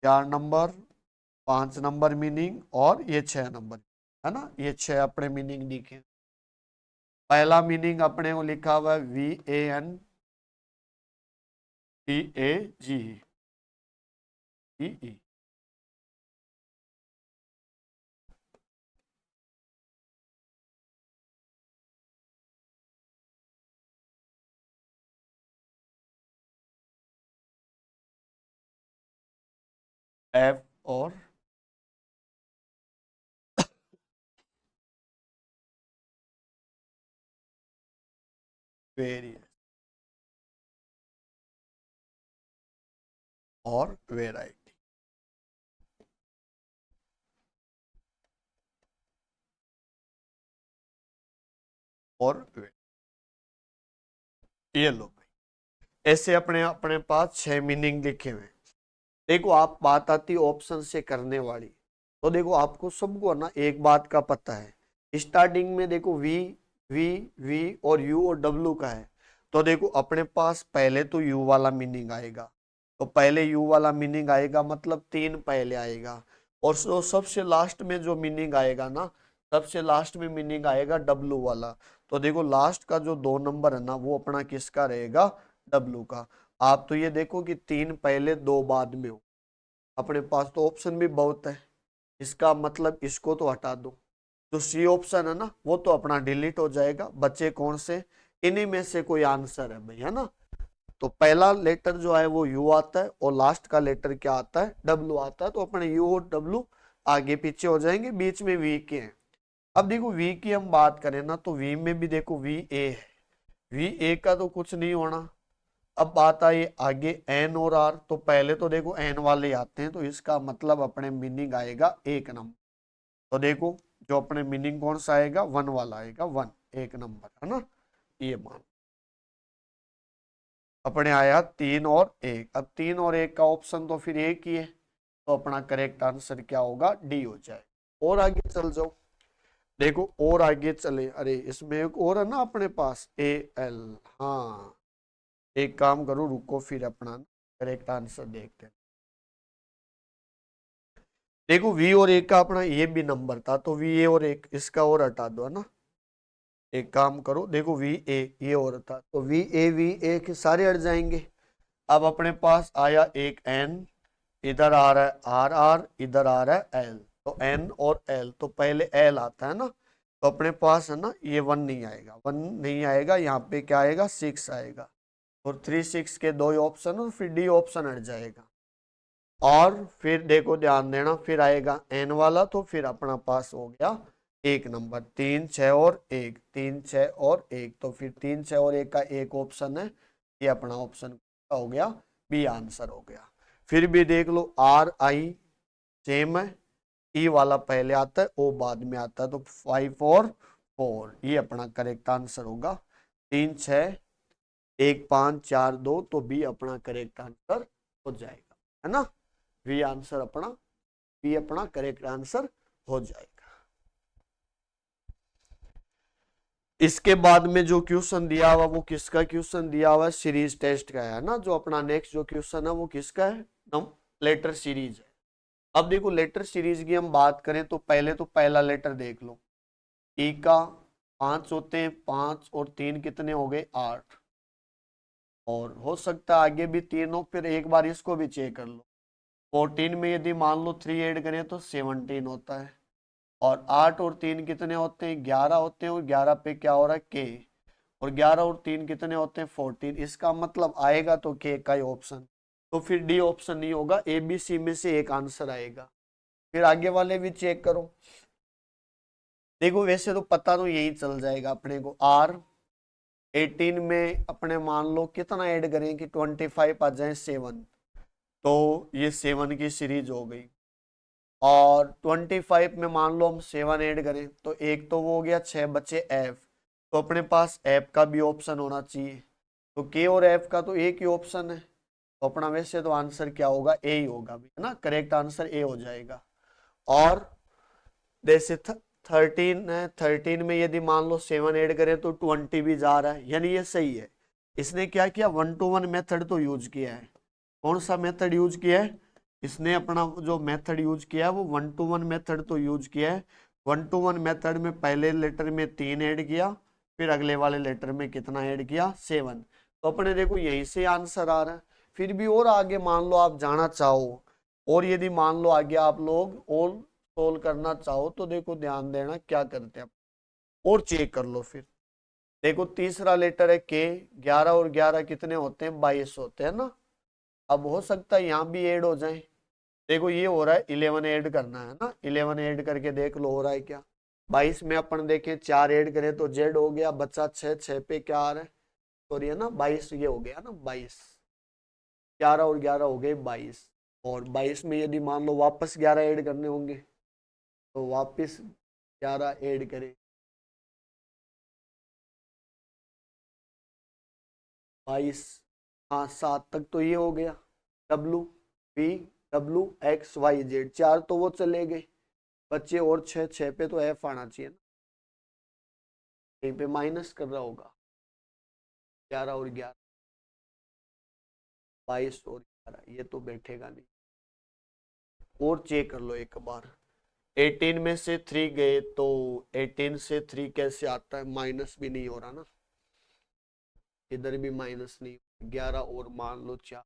4 नंबर, 5 नंबर मीनिंग, और ये 6 नंबर, है ना, ये 6 अपने मीनिंग लिखे। पहला मीनिंग अपने को लिखा हुआ है VANTAGE। F और वेरिएंट और वेराइटी। और ये लो भाई, ऐसे अपने अपने पास 6 मीनिंग लिखे हुए। देखो आप बात आती ऑप्शन से करने वाली, तो देखो आपको सबको ना एक बात का पता है, स्टार्टिंग में देखो वी वी वी और यू और डब्ल्यू का है। तो देखो अपने पास पहले तो यू वाला मीनिंग आएगा, तो पहले यू वाला मीनिंग आएगा मतलब 3 पहले आएगा। और सबसे लास्ट में जो मीनिंग आएगा ना, सबसे लास्ट में मीनिंग आएगा डब्ल्यू वाला। तो देखो लास्ट का जो 2 नंबर है ना, वो अपना किसका रहेगा, डब्ल्यू का। आप तो ये देखो कि 3 पहले 2 बाद में हो, अपने पास तो ऑप्शन भी बहुत है, इसका मतलब इसको तो हटा दो। जो सी ऑप्शन है ना, वो तो अपना डिलीट हो जाएगा, बचे कौन से, इन्हीं में से कोई आंसर है भाई, है ना। तो पहला लेटर जो है वो यू आता है और लास्ट का लेटर क्या आता है, डब्ल्यू आता है। तो अपने यू और डब्ल्यू आगे पीछे हो जाएंगे, बीच में वी के हैं। अब देखो वी की हम बात करें ना, तो वी में भी देखो वी ए है, वी ए का तो कुछ नहीं होना। अब बात आई आगे एन और आर, तो पहले तो देखो एन वाले आते हैं, तो इसका मतलब अपने मीनिंग आएगा 1 नंबर। तो देखो जो अपने मीनिंग कौन सा आएगा, 1 वाला आएगा, 1 1 नंबर, है ना। ये मान अपने आया 3 और 1, अब 3 और 1 का ऑप्शन तो फिर एक ही है, तो अपना करेक्ट आंसर क्या होगा, डी हो जाए। और आगे चल जाओ, देखो और आगे चले, अरे इसमें एक और है ना अपने पास AL। हाँ, एक काम करो, रुको फिर अपना करेक्ट आंसर देखते हैं। देखो वी और ए का अपना ये भी नंबर था, तो वी ए और एक इसका और हटा दो, है ना। एक काम करो, देखो वी ए ये और था, तो वी ए के सारे हट जाएंगे। अब अपने पास आया एक एन, इधर आ रहा है आर आर, इधर आ रहा है एल, तो एन और एल, तो पहले एल आता है ना, तो अपने पास है ना ये 1 नहीं आएगा, 1 नहीं आएगा, यहाँ पे क्या आएगा, 6 आएगा। और 3 6 के 2 ऑप्शन और फिर डी ऑप्शन हट जाएगा। और फिर देखो ध्यान देना, फिर आएगा एन वाला, तो फिर अपना पास हो गया 1 नंबर, 3 6 और 1, 3 6 और 1, तो फिर 3 6 और 1 का एक ऑप्शन है, ये अपना ऑप्शन हो गया, बी आंसर हो गया। फिर भी देख लो आर आई सेम है, ई वाला पहले आता है, ओ बाद में आता है, तो 5 और 4 ये अपना करेक्ट आंसर होगा। 3 6 1 5 4 2, तो बी अपना करेक्ट आंसर हो जाएगा, है ना। बी आंसर अपना, बी अपना करेक्ट आंसर हो जाएगा। इसके बाद में जो क्वेश्चन दिया हुआ वो किसका क्वेश्चन दिया हुआ है, सीरीज टेस्ट का है ना। जो अपना नेक्स्ट जो क्वेश्चन है वो किसका है, लेटर सीरीज है। अब देखो लेटर सीरीज की हम बात करें तो पहले तो पहला लेटर देख लो, ई का 5 होते हैं, 5 और 3 कितने हो गए 8, और हो सकता है आगे भी 3 हो, फिर एक बार इसको भी चेक कर लो। 14 में यदि मान लो 3 ऐड करें तो 17 होता है, और 8 और 3 कितने होते हैं 11 होते हैं, और 11 पे क्या हो रहा है के, और 11 और 3 कितने होते हैं 14। इसका मतलब आएगा तो के का ही ऑप्शन, तो फिर डी ऑप्शन नहीं होगा, ए बी सी में से एक आंसर आएगा। फिर आगे वाले भी चेक करो। देखो वैसे तो पता तो यही चल जाएगा अपने को, आर 18 में अपने मान लो कितना ऐड करें कि 25 आ जाए 7, तो ये 7 की सीरीज हो गई। और 25 में मान लो हम 7 ऐड करें तो एक तो वो हो गया, 6 बचे एफ, तो अपने पास एफ का भी ऑप्शन होना चाहिए, तो के और एफ का तो एक ही ऑप्शन है, तो अपना वैसे तो आंसर क्या होगा, ए ही होगा, है ना, करेक्ट आंसर ए हो जाएगा। और जैसे 13 है, 13 में यदि मान लो 7 ऐड करें तो 20 भी जा रहा है, यानी ये सही है। इसने क्या किया, 1 to 1 मेथड तो यूज किया है। कौन सा मेथड यूज किया है, इसने अपना जो मेथड यूज किया है वो 1 to 1 मेथड तो यूज किया है। 1 to 1 मेथड में पहले लेटर में 3 ऐड किया, फिर अगले वाले लेटर में कितना ऐड किया 7, तो अपने देखो यहीं से आंसर आ रहा है। फिर भी और आगे मान लो आप जाना चाहो, और यदि मान लो आगे आप लोग और सोल्व करना चाहो तो देखो ध्यान देना क्या करते हैं, और चेक कर लो। फिर देखो तीसरा लेटर है के, 11 और 11 कितने होते हैं 22 होते हैं ना। अब हो सकता है यहाँ भी ऐड हो जाए, देखो ये हो रहा है 11 ऐड करना है ना, 11 ऐड करके देख लो हो रहा है क्या। 22 में अपन देखें 4 ऐड करें तो जेड हो गया, बच्चा 6, 6 पे क्या आ रहा है, सॉरी है ना 22, ये हो गया ना 22, 11 और 11 हो गए 22, और 22 में यदि मान लो वापस 11 ऐड करने होंगे तो वापस 11 ऐड करें, 22, हाँ 7 तक तो ये हो गया, W P W X Y Z, 4 तो वो चले गए, बच्चे और 6, 6 पे तो एफ आना चाहिए ना, कहीं पे माइनस कर रहा होगा, 11 और 11, 22 और 11, ये तो बैठेगा नहीं। और चेक कर लो एक बार, 18 में से 3 गए तो 18 से 3 कैसे आता है, माइनस भी नहीं हो रहा ना, इधर भी माइनस नहीं, 11 और मान लो 4,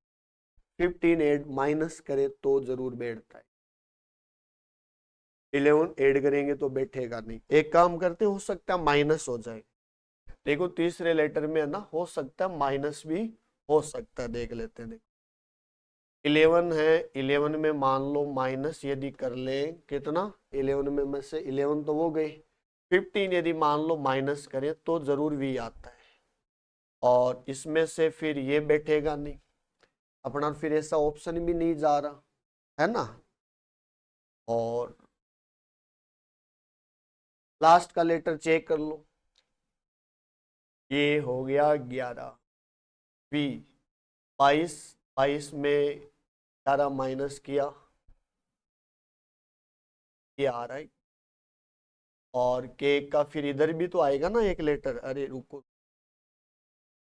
15 ऐड माइनस करे तो जरूर बैठता है, 11 ऐड करेंगे तो बैठेगा नहीं। एक काम करते हो सकता है माइनस हो जाए, देखो तीसरे लेटर में है ना, हो सकता है माइनस भी हो सकता है, देख लेते हैं। देखो 11 है, 11 में मान लो माइनस यदि कर ले कितना, 11 में से 11 तो वो गए, 15 यदि मान लो माइनस करें तो जरूर भी आता है, और इसमें से फिर ये बैठेगा नहीं, अपना फिर ऐसा ऑप्शन भी नहीं जा रहा है ना। और लास्ट का लेटर चेक कर लो, ये हो गया 11, बी 22, 22 में 11 माइनस किया, ये आ रहा है, और के का फिर इधर भी तो आएगा ना एक लेटर, अरे रुको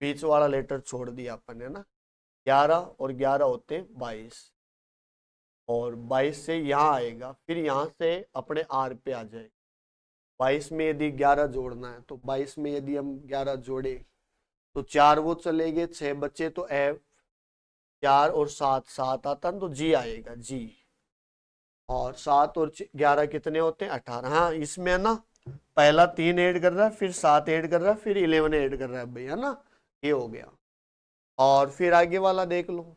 बीच वाला लेटर छोड़ दिया अपन है ना, 11 और 11 होते 22, और 22 से यहाँ आएगा, फिर यहाँ से अपने आर पे आ जाए। 22 में यदि 11 जोड़ना है तो 22 में यदि हम 11 जोड़े तो 4 वो चले गए, 6 बचे तो एफ, 4 और 7, 7 आता ना तो जी आएगा जी, और 7 और 11 कितने होते हैं 18। हाँ इसमें है ना पहला 3 ऐड कर रहा है, फिर 7 ऐड कर रहा है, फिर 11 ऐड कर रहा है भाई, है ना, ये हो गया। और फिर आगे वाला देख लो,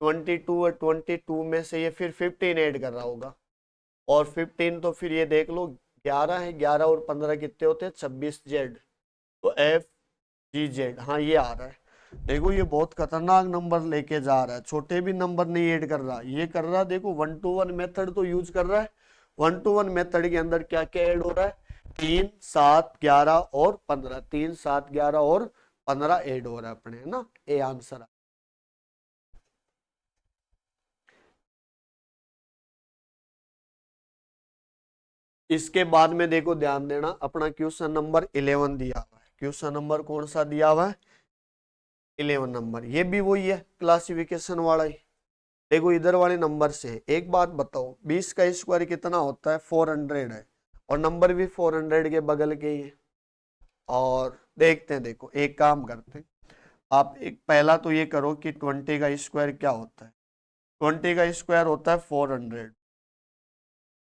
22 और 22 में से ये फिर 15 ऐड कर रहा होगा, और 15 तो फिर ये देख लो 11 है, 11 और 15 कितने होते हैं 26 जेड, तो एफ जी जेड, हाँ ये आ रहा है। देखो ये बहुत खतरनाक नंबर लेके जा रहा है, छोटे भी नंबर नहीं ऐड कर रहा, ये कर रहा देखो 1 to 1 मेथड तो यूज कर रहा है। 1 to 1 मेथड के अंदर क्या क्या ऐड हो रहा है, 3 7 11 और 15, 3 7 11 और 15 ऐड हो रहा है अपने, है ना, ये आंसर है। इसके बाद में देखो ध्यान देना, अपना क्वेश्चन नंबर 11 दिया हुआ है, क्वेश्चन नंबर कौन सा दिया हुआ है, 11 नंबर, ये भी वही है क्लासिफिकेशन वाला ही। देखो इधर वाले नंबर से एक बात बताओ, 20 का स्क्वायर कितना होता है, 400 है, और नंबर भी 400 के बगल के ही है। और देखते हैं, देखो एक काम करते हैं, आप एक पहला तो ये करो कि 20 का स्क्वायर क्या होता है। 20 का स्क्वायर होता है 400,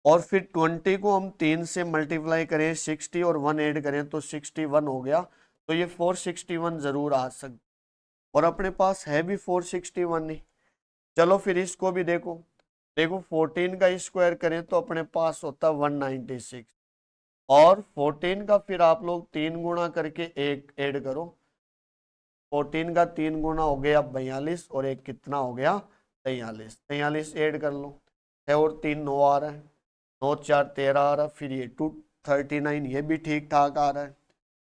और फिर 20 को हम 3 से मल्टीप्लाई करें 60 और 1 ऐड करें तो 61 हो गया, तो ये 461 जरूर आ सकता, और अपने पास है भी 461 ही। चलो फिर इसको भी देखो, देखो 14 का स्क्वायर करें तो अपने पास होता है 196, और 14 का फिर आप लोग 3 गुना करके एक ऐड करो, 14 का 3 गुना हो गया 42, और एक कितना हो गया 43, 43 ऐड कर लो, 6 और 3 9 आ रहा है, 9 4 13 आ रहा है, फिर ये 239, ये भी ठीक ठाक आ रहा है।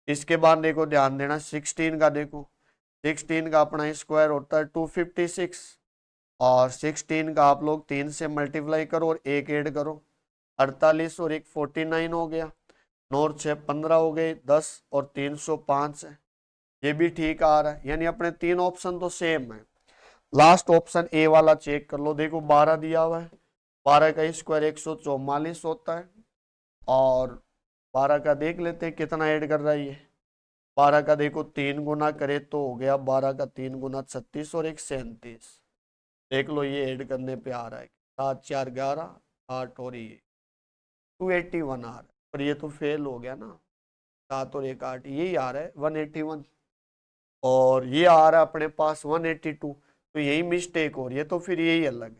इसके बाद देखो ध्यान देना 16 का, देखो 16 का अपना स्क्वायर होता है 256, और 16 का आप लोग 3 से मल्टीप्लाई करो और एक ऐड करो, 48 और एक 49 हो गया, 9 और 6 15 हो गए, 10 और 305 है, ये भी ठीक आ रहा है। यानी अपने तीन ऑप्शन तो सेम है। लास्ट ऑप्शन ए वाला चेक कर लो, देखो 12 दिया हुआ है, 12 का स्क्वायर 144 होता है, और 12 का देख लेते हैं कितना ऐड कर रहा है ये। 12 का देखो 3 गुना करे तो हो गया 12 का 3 गुना 36 और एक 37, देख लो ये ऐड करने पे आ रहा है 7 4 11 8, और ये 281 आ रहा है, और ये तो फेल हो गया ना, 7 और एक 8, यही आ रहा है 181, और ये आ रहा है अपने पास 182, तो यही मिस्टेक हो रही है, तो फिर यही अलग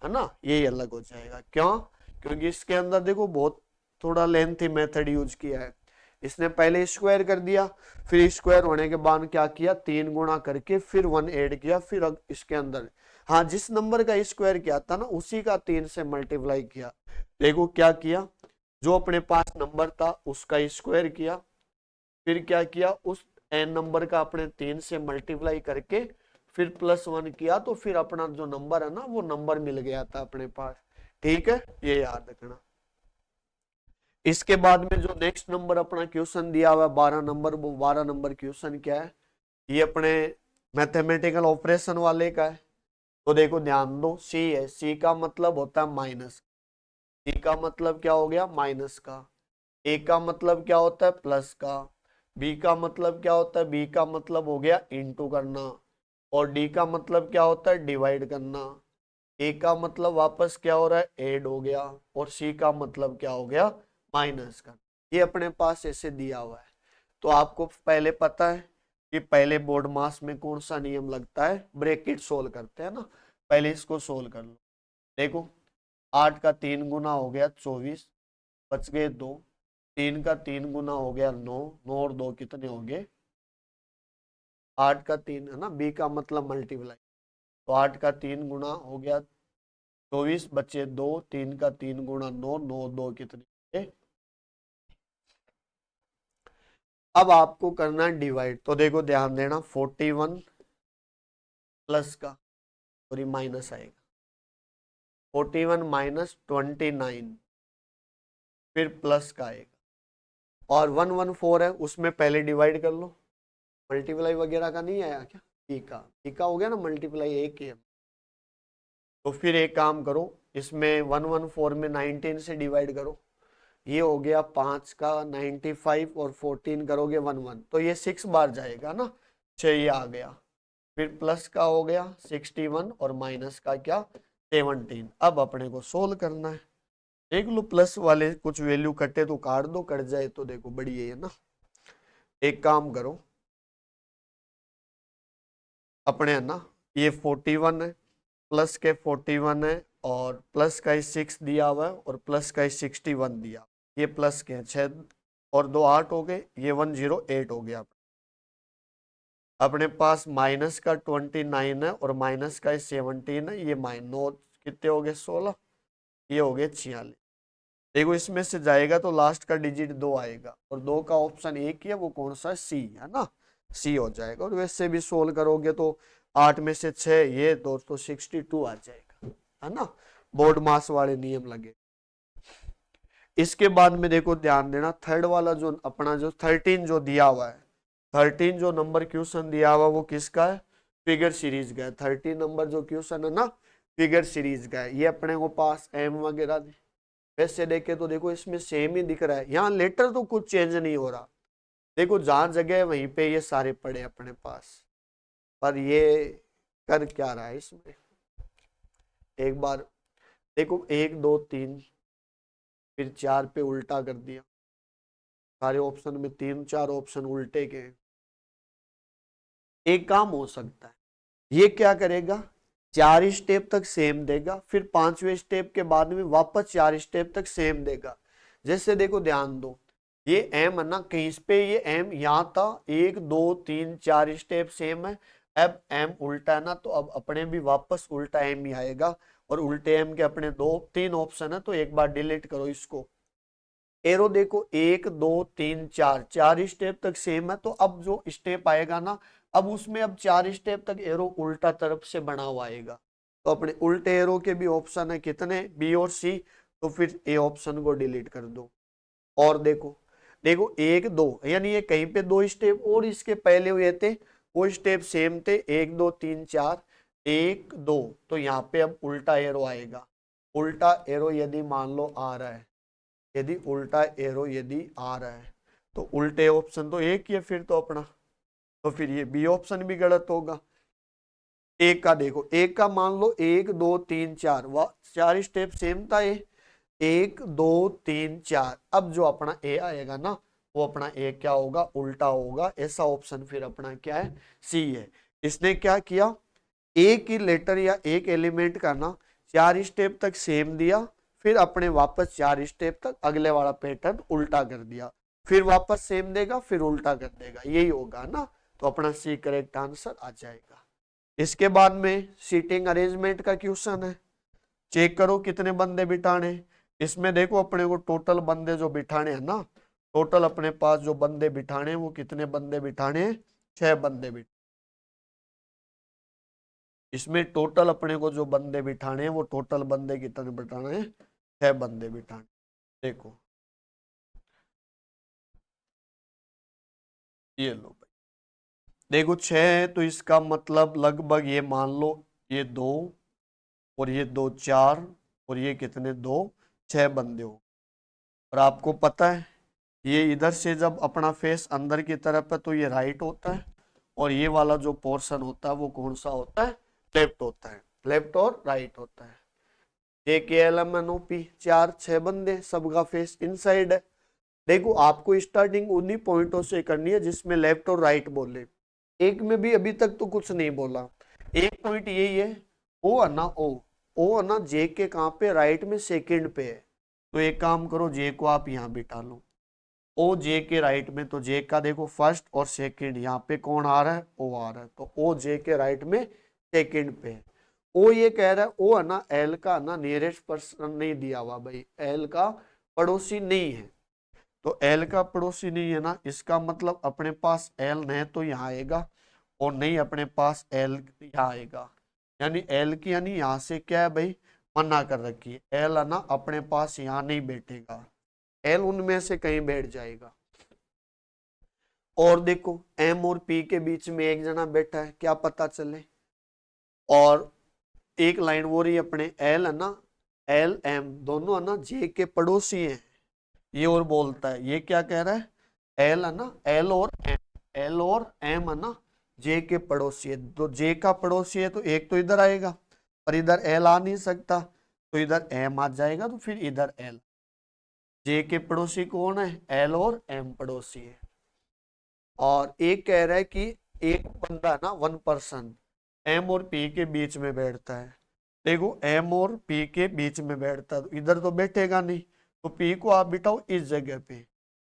है ना, यही अलग हो जाएगा। क्यों, क्योंकि इसके अंदर देखो बहुत थोड़ा लेंथी मेथड यूज किया है, इसने पहले स्क्वायर कर दिया, फिर स्क्वायर होने के बाद क्या किया, 3 गुना करके फिर 1 ऐड किया, फिर इसके अंदर हाँ जिस नंबर का स्क्वायर किया था ना उसी का 3 से मल्टीप्लाई किया, देखो क्या किया, जो अपने पास नंबर था उसका स्क्वायर किया, फिर क्या किया, उस एन नंबर का अपने 3 से मल्टीप्लाई करके फिर +1 किया, तो फिर अपना जो नंबर है ना वो नंबर मिल गया था अपने पास। ठीक है, ये याद रखना। इसके बाद में जो नेक्स्ट नंबर अपना क्वेश्चन दिया हुआ है 12 नंबर, वो 12 नंबर क्वेश्चन क्या है, ये अपने मैथमेटिकल ऑपरेशन वाले का है। तो देखो ध्यान दो, सी है, सी का मतलब होता है माइनस, सी का मतलब क्या हो गया माइनस का, ए का मतलब क्या होता है प्लस का, बी का मतलब क्या होता है, बी का मतलब हो गया इंटू करना, और डी का मतलब क्या होता है डिवाइड करना, ए का मतलब वापस क्या हो रहा है ऐड हो गया, और सी का मतलब क्या हो गया माइनस का। ये अपने पास ऐसे दिया हुआ है, तो आपको पहले पता है कि पहले बोर्ड मास में कौन सा नियम लगता है, ब्रैकेट सोल्व करते हैं ना, पहले इसको सोल्व कर लो। देखो 8 का 3 गुना हो गया 24, बच गए 2, 3 का 3 गुना हो गया 9, 9 और 2 कितने हो गए 8 का 3 है ना, बी का मतलब मल्टीप्लाई, तो 8 का 3 गुना हो गया 24, बचे 2, 3 का 3 गुना 9, 9 2 कितने, अब आपको करना है डिवाइड, तो देखो ध्यान देना 41 प्लस का, सॉरी माइनस आएगा, 41 माइनस 29, फिर प्लस का आएगा, और 114 है उसमें पहले डिवाइड कर लो, मल्टीप्लाई वगैरह का नहीं आया क्या, ई का हो गया ना मल्टीप्लाई, एक ही है। तो फिर एक काम करो, इसमें 114 में 19 से डिवाइड करो, ये हो गया 5 का 95, और 14 करोगे 11, तो ये 6 बार जाएगा ना, 6 ये आ गया, फिर प्लस का हो गया 61, और माइनस का क्या 17। अब अपने को सोल्व करना है, देख लो प्लस वाले कुछ वैल्यू कटे तो काट दो, कट जाए तो देखो बढ़िया है ना। एक काम करो, अपने है ना ये 41 है, प्लस के 41 है, और प्लस का 6 दिया हुआ है, और प्लस का 61 दिया, ये प्लस के 6 और 2 8 हो गए, ये 108 हो गया। अपने पास माइनस का 29 है और माइनस का 17 है, ये माइनस कितने हो गए 16, ये हो गए 46। देखो इसमें से जाएगा तो लास्ट का डिजिट 2 आएगा और 2 का ऑप्शन एक ही है, वो कौन सा है, सी है ना, सी हो जाएगा। और वैसे भी सोल्व करोगे तो 8 में से 6 ये दोस्तों 62 आ जाएगा, है ना, बोर्ड मास वाले नियम लगे। इसके बाद में देखो ध्यान देना, थर्ड वाला जो अपना जो 13 जो दिया हुआ है, 13 जो नंबर क्वेश्चन दिया हुआ वो किसका है, फिगर सीरीज का है। 13 नंबर जो क्वेश्चन है ना फिगर सीरीज का है, ये अपने को पास एम वगैरह वैसे देखे तो देखो इसमें सेम ही दिख रहा है, यहाँ लेटर तो कुछ चेंज नहीं हो रहा, देखो जहां जगह है वहीं पे ये सारे पड़े अपने पास, पर ये कर क्या रहा है इसमें, एक बार देखो 1 2 3 फिर 4 पे उल्टा कर दिया, सारे ऑप्शन में 3 4 ऑप्शन उल्टे के। एक काम हो सकता है, ये क्या करेगा, 4 स्टेप तक सेम देगा, फिर 5वें स्टेप के बाद में वापस 4 स्टेप तक सेम देगा। जैसे देखो ध्यान दो, ये एम है ना, कहीं इस पे ये एम यहाँ था, 1 2 3 4 स्टेप सेम है, अब एम उल्टा है ना, तो अब अपने भी वापस उल्टा एम ही आएगा, और उल्टे एम के अपने 2 3 ऑप्शन है, तो एक बार डिलीट करो इसको। एरो देखो 1 2 3 4 4 स्टेप तक सेम है, तो अब जो स्टेप आएगा ना, अब उसमें अब 4 स्टेप तक एरो उल्टा तरफ से बना हुआ आएगा, तो अपने उल्टे एरो के भी ऑप्शन है कितने, बी और सी, तो फिर ए ऑप्शन को डिलीट कर दो। और देखो देखो 1 2 यानी ये कहीं पे 2 स्टेप और इसके पहले हुए थे, वो स्टेप सेम थे, 1 2 3 4 1 2, तो यहाँ पे अब उल्टा एरो आएगा। उल्टा एरो यदि मान लो आ रहा है, यदि उल्टा एरो यदि आ रहा है तो उल्टे ऑप्शन तो एक ही है फिर तो अपना, तो फिर ये बी ऑप्शन भी गलत होगा। एक का देखो, एक का मान लो 1 2 3 4, वाह 4 स्टेप सेम था ये, 1 2 3 4, अब जो अपना ए आएगा ना वो अपना ए क्या होगा, उल्टा होगा, ऐसा ऑप्शन फिर अपना क्या है, सी है। इसने क्या किया, एक ही लेटर या एक एलिमेंट का ना 4 स्टेप तक सेम दिया, फिर अपने वापस 4 स्टेप तक अगले वाला पैटर्न उल्टा कर दिया, फिर वापस सेम देगा फिर उल्टा कर देगा, यही होगा ना, तो अपना सी करेक्ट आंसर आ जाएगा। इसके बाद में सीटिंग अरेंजमेंट का क्वेश्चन है, चेक करो कितने बंदे बिठाने। इसमें देखो अपने को टोटल बंदे जो बिठाने हैं ना, टोटल अपने पास जो बंदे बिठाने हैं वो कितने बंदे बिठाने हैं, 6 बंदे बिठाने। इसमें टोटल अपने को जो बंदे बिठाने हैं वो टोटल बंदे कितने बिठाने हैं, 6 बंदे बिठाने। देखो ये लो भाई, देखो 6 है तो इसका मतलब लगभग ये मान लो ये 2 और ये 2 4 और ये कितने 2 6 बंदे हो। और आपको पता है ये इधर से जब अपना फेस अंदर की तरफ है तो ये राइट होता है, और ये वाला जो पोर्शन होता है वो कौन सा होता है, लेफ्ट होता है, लेफ्ट और राइट होता है। J K L M N O P 4 6 बंदे, सबका फेस इनसाइड है। देखो आपको स्टार्टिंग उन्हीं पॉइंटों से करनी है जिसमें लेफ्ट और राइट बोले, एक में भी अभी तक तो कुछ नहीं बोला। एक पॉइंट यही है, ओ है ना ओ है ना जे के कहाँ पे, राइट में सेकंड पे है, तो एक काम करो जे को आप यहाँ बिठा लो, ओ जे के राइट में, तो जे का देखो फर्स्ट और सेकंड यहाँ पे कौन आ रहा है, ओ आ रहा है, तो ओ जे के राइट में सेकंड पे है। ओ ये कह रहा है ओ है ना एल का ना नियरेस्ट पर्सन नहीं दिया हुआ भाई, एल का पड़ोसी नहीं है, तो एल का पड़ोसी नहीं है ना, इसका मतलब अपने पास एल नहीं तो यहाँ आएगा, और नहीं अपने पास एल यहाँ आएगा, यानी एल की यानी यहाँ से क्या है भाई, मना कर रखी है, एल है ना अपने पास यहाँ नहीं बैठेगा, एल उनमें से कहीं बैठ जाएगा। और देखो एम और पी के बीच में एक जना बैठा है, क्या पता चले, और एक लाइन वो रही अपने एल है ना, एल एम दोनों है ना जे के पड़ोसी हैं, ये और बोलता है, ये क्या कह रहा है, एल है ना, एल और एम, एल और एम है ना जे के पड़ोसी है, तो जे का पड़ोसी है तो एक तो इधर आएगा, पर इधर एल आ नहीं सकता, तो इधर एम आ जाएगा, तो फिर इधर एल, जे के पड़ोसी कौन है, एल और एम पड़ोसी है। और एक कह रहा है कि एक बंदा ना 1 पर्सन एम और पी के बीच में बैठता है, देखो एम और पी के बीच में बैठता है तो इधर तो बैठेगा नहीं, तो पी को आप बिठाओ इस जगह पे,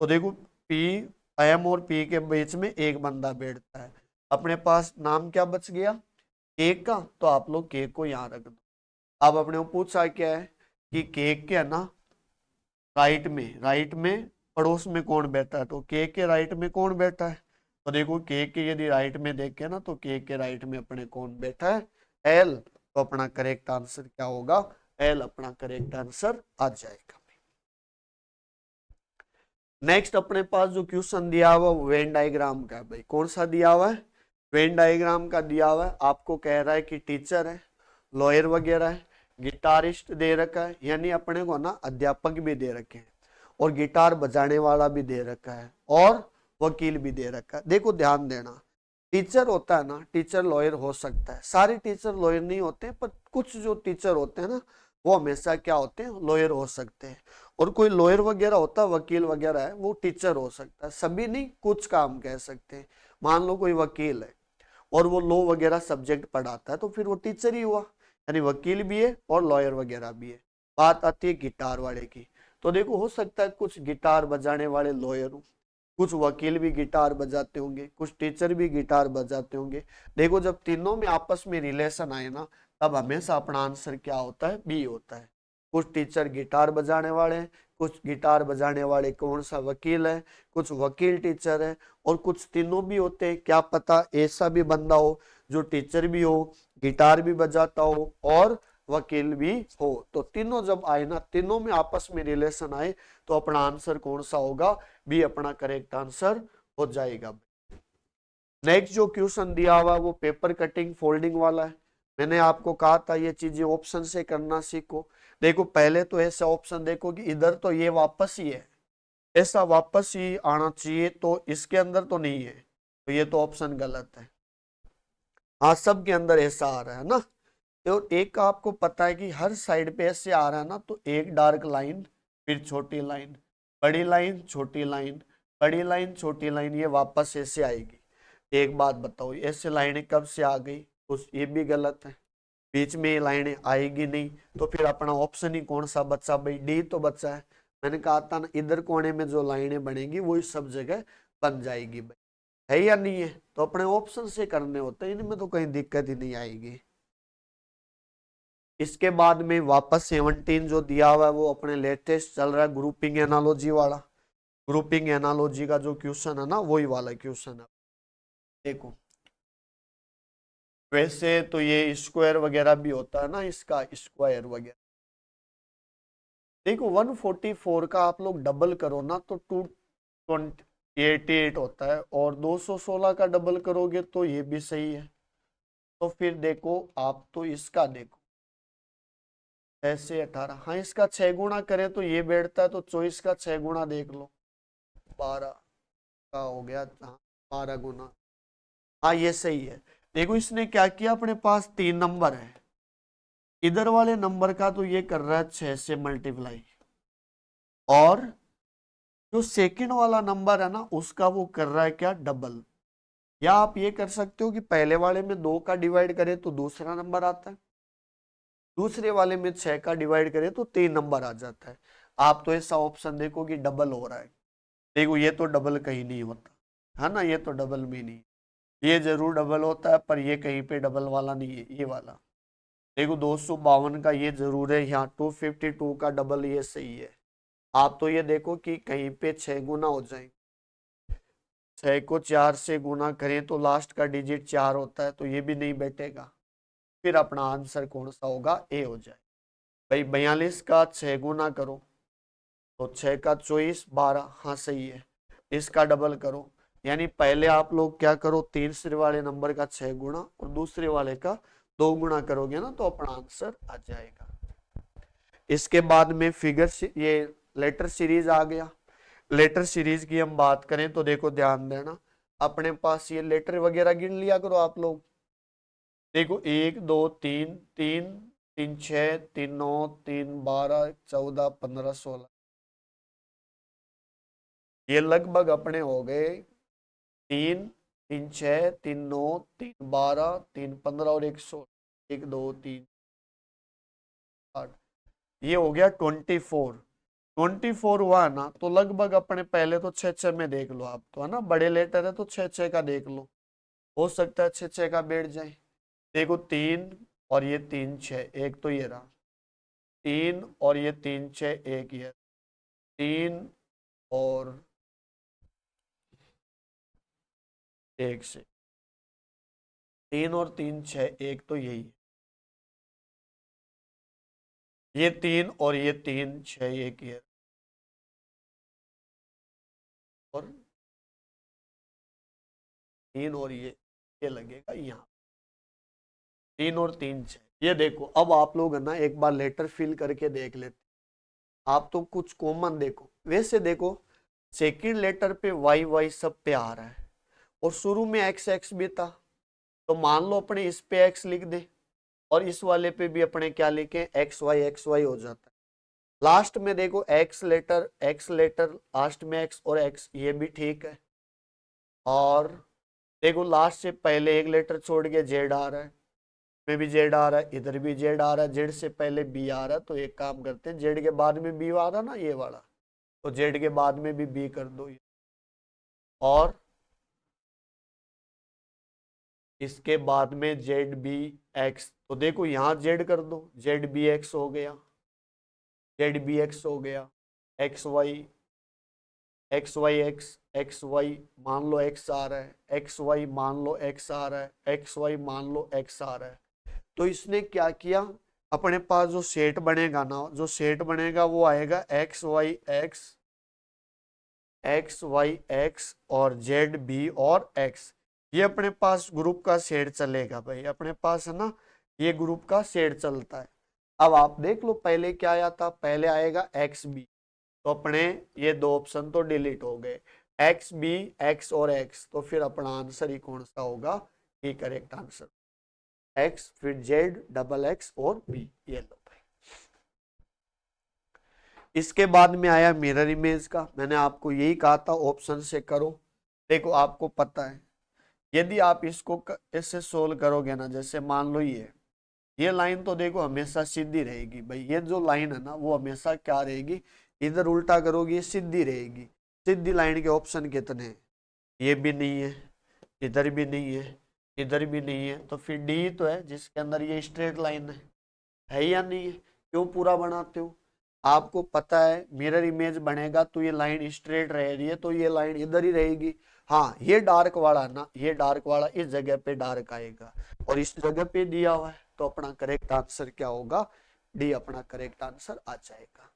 तो देखो पी एम और पी के बीच में एक बंदा बैठता है, अपने पास नाम क्या बच गया, केक का, तो आप लोग केक को यहाँ रख दो। अब अपने को पूछा क्या है कि केक के है ना राइट में पड़ोस में कौन बैठा है, तो केक के राइट में कौन बैठा है, तो देखो केक के यदि राइट में देखे ना तो केक के राइट में अपने कौन बैठा है, एल। तो अपना करेक्ट आंसर क्या होगा, एल अपना करेक्ट आंसर आ जाएगा। नेक्स्ट अपने पास जो क्वेश्चन दिया हुआ वो वेन डायग्राम का है भाई। कौन सा दिया हुआ है, वेन डायग्राम का दिया हुआ है। आपको कह रहा है कि टीचर है, लॉयर वगैरह है, गिटारिस्ट दे रखा है, यानी अपने को ना अध्यापक भी दे रखे हैं, और गिटार बजाने वाला भी दे रखा है, और वकील भी दे रखा है। देखो ध्यान देना, टीचर होता है ना, टीचर लॉयर हो सकता है, सारे टीचर लॉयर नहीं होते, पर कुछ जो टीचर होते हैं ना वो हमेशा क्या होते हैं, लॉयर हो सकते हैं। और कोई लॉयर वगैरह होता है, वकील वगैरह है, वो टीचर हो सकता है, सभी नहीं, कुछ काम कह सकते हैं। मान लो कोई वकील है और वो लॉ वगैरह सब्जेक्ट पढ़ाता है, तो फिर वो टीचर ही हुआ, यानी वकील भी है और लॉयर वगैरह भी है। बात आती है गिटार वाले की, तो देखो हो सकता है कुछ गिटार बजाने वाले लॉयर हो, कुछ वकील भी गिटार बजाते होंगे, कुछ टीचर भी गिटार बजाते होंगे। देखो जब तीनों में आपस में रिलेशन आए ना, तब हमेशा अपना आंसर क्या होता है, बी होता है। कुछ टीचर गिटार बजाने वाले हैं, कुछ गिटार बजाने वाले कौन सा वकील है, कुछ वकील टीचर है, और कुछ तीनों भी होते हैं। क्या पता ऐसा भी बंदा हो जो टीचर भी हो, गिटार भी बजाता हो और वकील भी हो। तो तीनों जब आए ना, तीनों में आपस में रिलेशन आए, तो अपना आंसर कौन सा होगा, बी अपना करेक्ट आंसर हो जाएगा। नेक्स्ट जो क्वेश्चन दिया हुआ वो पेपर कटिंग फोल्डिंग वाला है। मैंने आपको कहा था ये चीजें ऑप्शन से करना सीखो। देखो पहले तो ऐसा ऑप्शन देखो कि इधर तो ये वापस ही है, ऐसा वापस ही आना चाहिए, तो इसके अंदर तो नहीं है, तो ये तो ऑप्शन गलत है। हाँ सब के अंदर ऐसा आ रहा है ना, तो एक का आपको पता है कि हर साइड पे ऐसे आ रहा है ना, तो एक डार्क लाइन, फिर छोटी लाइन, बड़ी लाइन, छोटी लाइन, बड़ी लाइन, छोटी लाइन, ये वापस ऐसे आएगी। एक बात बताओ, ऐसे लाइनें कब से आ गई, उस ये भी गलत है। बीच में ये लाइनें आएगी नहीं, तो फिर अपना ऑप्शन ही कौन सा बचा भाई, डी तो बचा है। मैंने कहा था ना, इधर कोने में जो लाइनें बनेगी वही सब जगह बन जाएगी भाई, है या नहीं है, तो अपने ऑप्शन से करने होते हैं, इनमें तो कहीं दिक्कत ही नहीं आएगी। इसके बाद में वापस 17 जो दिया हुआ है वो अपने लेटेस्ट चल रहा है, ग्रुपिंग एनालॉजी वाला। ग्रुपिंग एनालॉजी का जो क्वेश्चन है ना, वही वाला क्वेश्चन है। देखो वैसे तो ये स्क्वायर वगैरह भी होता है ना, इसका स्क्वायर वगैरह। देखो 144 का आप लोग डबल करो ना तो 288 होता है, और 216 का डबल करोगे तो ये भी सही है। तो फिर देखो आप तो इसका देखो, ऐसे 18, हाँ इसका 6 गुना करें तो ये बैठता है, तो 24 का 6 गुना देख लो, 12 का हो गया, हाँ 12 गुना, हाँ ये सही है। देखो इसने क्या किया, अपने पास 3 नंबर है, इधर वाले नंबर का तो ये कर रहा है 6 से मल्टीप्लाई, और जो सेकंड वाला नंबर है ना उसका वो कर रहा है क्या, डबल। या आप ये कर सकते हो कि पहले वाले में 2 का डिवाइड करें तो दूसरा नंबर आता है, दूसरे वाले में 6 का डिवाइड करें तो 3 नंबर आ जाता है। आप तो ऐसा ऑप्शन देखो कि डबल हो रहा है, देखो ये तो डबल कहीं नहीं होता है ना, ये तो डबल भी नहीं, ये जरूर डबल होता है पर ये कहीं पे डबल वाला नहीं है, ये वाला। देखो 252 का ये जरूर है, यहाँ 252 का डबल ये सही है। आप तो ये देखो कि कहीं पे 6 गुना हो जाए, 6 को 4 से गुना करें तो लास्ट का डिजिट 4 होता है, तो ये भी नहीं बैठेगा। फिर अपना आंसर कौन सा होगा, ए हो जाए भाई। 42 का 6 गुना करो तो 6 का 24, 12, हाँ सही है। इसका डबल करो, यानी पहले आप लोग क्या करो, तीसरे वाले नंबर का 6 गुना और दूसरे वाले का 2 गुना करोगे ना, तो अपना आंसर आ जाएगा। इसके बाद में फिगर ये लेटर सीरीज आ गया। लेटर सीरीज की हम बात करें तो देखो ध्यान देना, अपने पास ये लेटर वगैरह गिन लिया करो आप लोग। देखो 1 2 3 3 3 6 3 9 3 12 14 15 16, ये लगभग अपने हो गए 3 3 6 3 9 3 12 3 15 और 1 16, 1 2 3 8, ये हो गया 24। 24 हुआ ना, तो लगभग अपने पहले तो 6 6 में देख लो आप, तो है ना, बड़े लेटर है तो 6 6 का देख लो। हो सकता है 6 6 का बैठ जाए। देखो 3 और ये 3 6, एक तो ये रहा 3 और ये 3 6, एक ये 3 और एक से 3 और 3 6, एक तो यही है, ये 3 और ये 3 6, एक ये और 3 और ये लगेगा यहाँ, 3 और 3 6। ये देखो अब आप लोग है ना एक बार लेटर फिल करके देख लेते, आप तो कुछ कॉमन देखो, वैसे देखो सेकंड लेटर पे वाई वाई सब पे आ रहा है और शुरू में एक्स एक्स भी था, तो मान लो अपने इस पे एक्स लिख दे और इस वाले पे भी अपने क्या लिखे एक्स वाई हो जाता है। लास्ट में देखो एक्स लेटर लास्ट में एक्स और एक्स, ये भी ठीक है। और देखो लास्ट से पहले एक लेटर छोड़ के जेड आ रहा है, में भी जेड आ रहा है, इधर भी जेड आ रहा है, जेड से पहले बी आ रहा है, तो एक काम करते हैं जेड के बाद में बी आ रहा ना ये वाला, तो जेड के बाद में भी बी कर दो ये। और इसके बाद में जेड बी एक्स, तो देखो यहाँ जेड कर दो, जेड बी एक्स हो गया, जेड बी एक्स हो गया, एक्स वाई एक्स वाई मान लो एक्स आ रहा है, एक्स वाई मान लो एक्स आ रहा है, एक्स वाई मान लो एक्स आ रहा है। तो इसने क्या किया, अपने पास जो सेट बनेगा ना, जो सेट बनेगा वो आएगा एक्स वाई एक्स और जेड बी और एक्स, ये अपने पास ग्रुप का सेट चलेगा भाई, अपने पास है ना ये ग्रुप का सेट चलता है। अब आप देख लो पहले क्या आया था, पहले आएगा एक्स बी, तो अपने ये दो ऑप्शन तो डिलीट हो गए, एक्स बी एक्स और एक्स, तो फिर अपना आंसर ही कौन सा होगा, ये करेक्ट आंसर, एक्स फिर जेड डबल एक्स और बी, ये लो भाई। इसके बाद में आया मिरर इमेज का, मैंने आपको यही कहा था ऑप्शन से करो। देखो आपको पता है यदि आप इसको इससे सोल्व करोगे ना, जैसे मान लो ये लाइन तो देखो हमेशा सीधी रहेगी भाई, ये जो लाइन है ना वो हमेशा क्या रहेगी, इधर उल्टा करोगे ये सीधी रहेगी। सीधी लाइन के ऑप्शन कितने हैं, ये भी नहीं है, इधर भी नहीं है, इधर भी नहीं है, तो फिर डी तो है जिसके अंदर ये स्ट्रेट लाइन है या नहीं है। क्यों पूरा बनाते हो, आपको पता है मिरर इमेज बनेगा तो ये लाइन स्ट्रेट रह रही है, तो ये लाइन इधर ही रहेगी। हाँ ये डार्क वाला ना, ये डार्क वाला इस जगह पे डार्क आएगा और इस जगह पे दिया हुआ है, तो अपना करेक्ट आंसर क्या होगा, डी अपना करेक्ट आंसर आ जाएगा।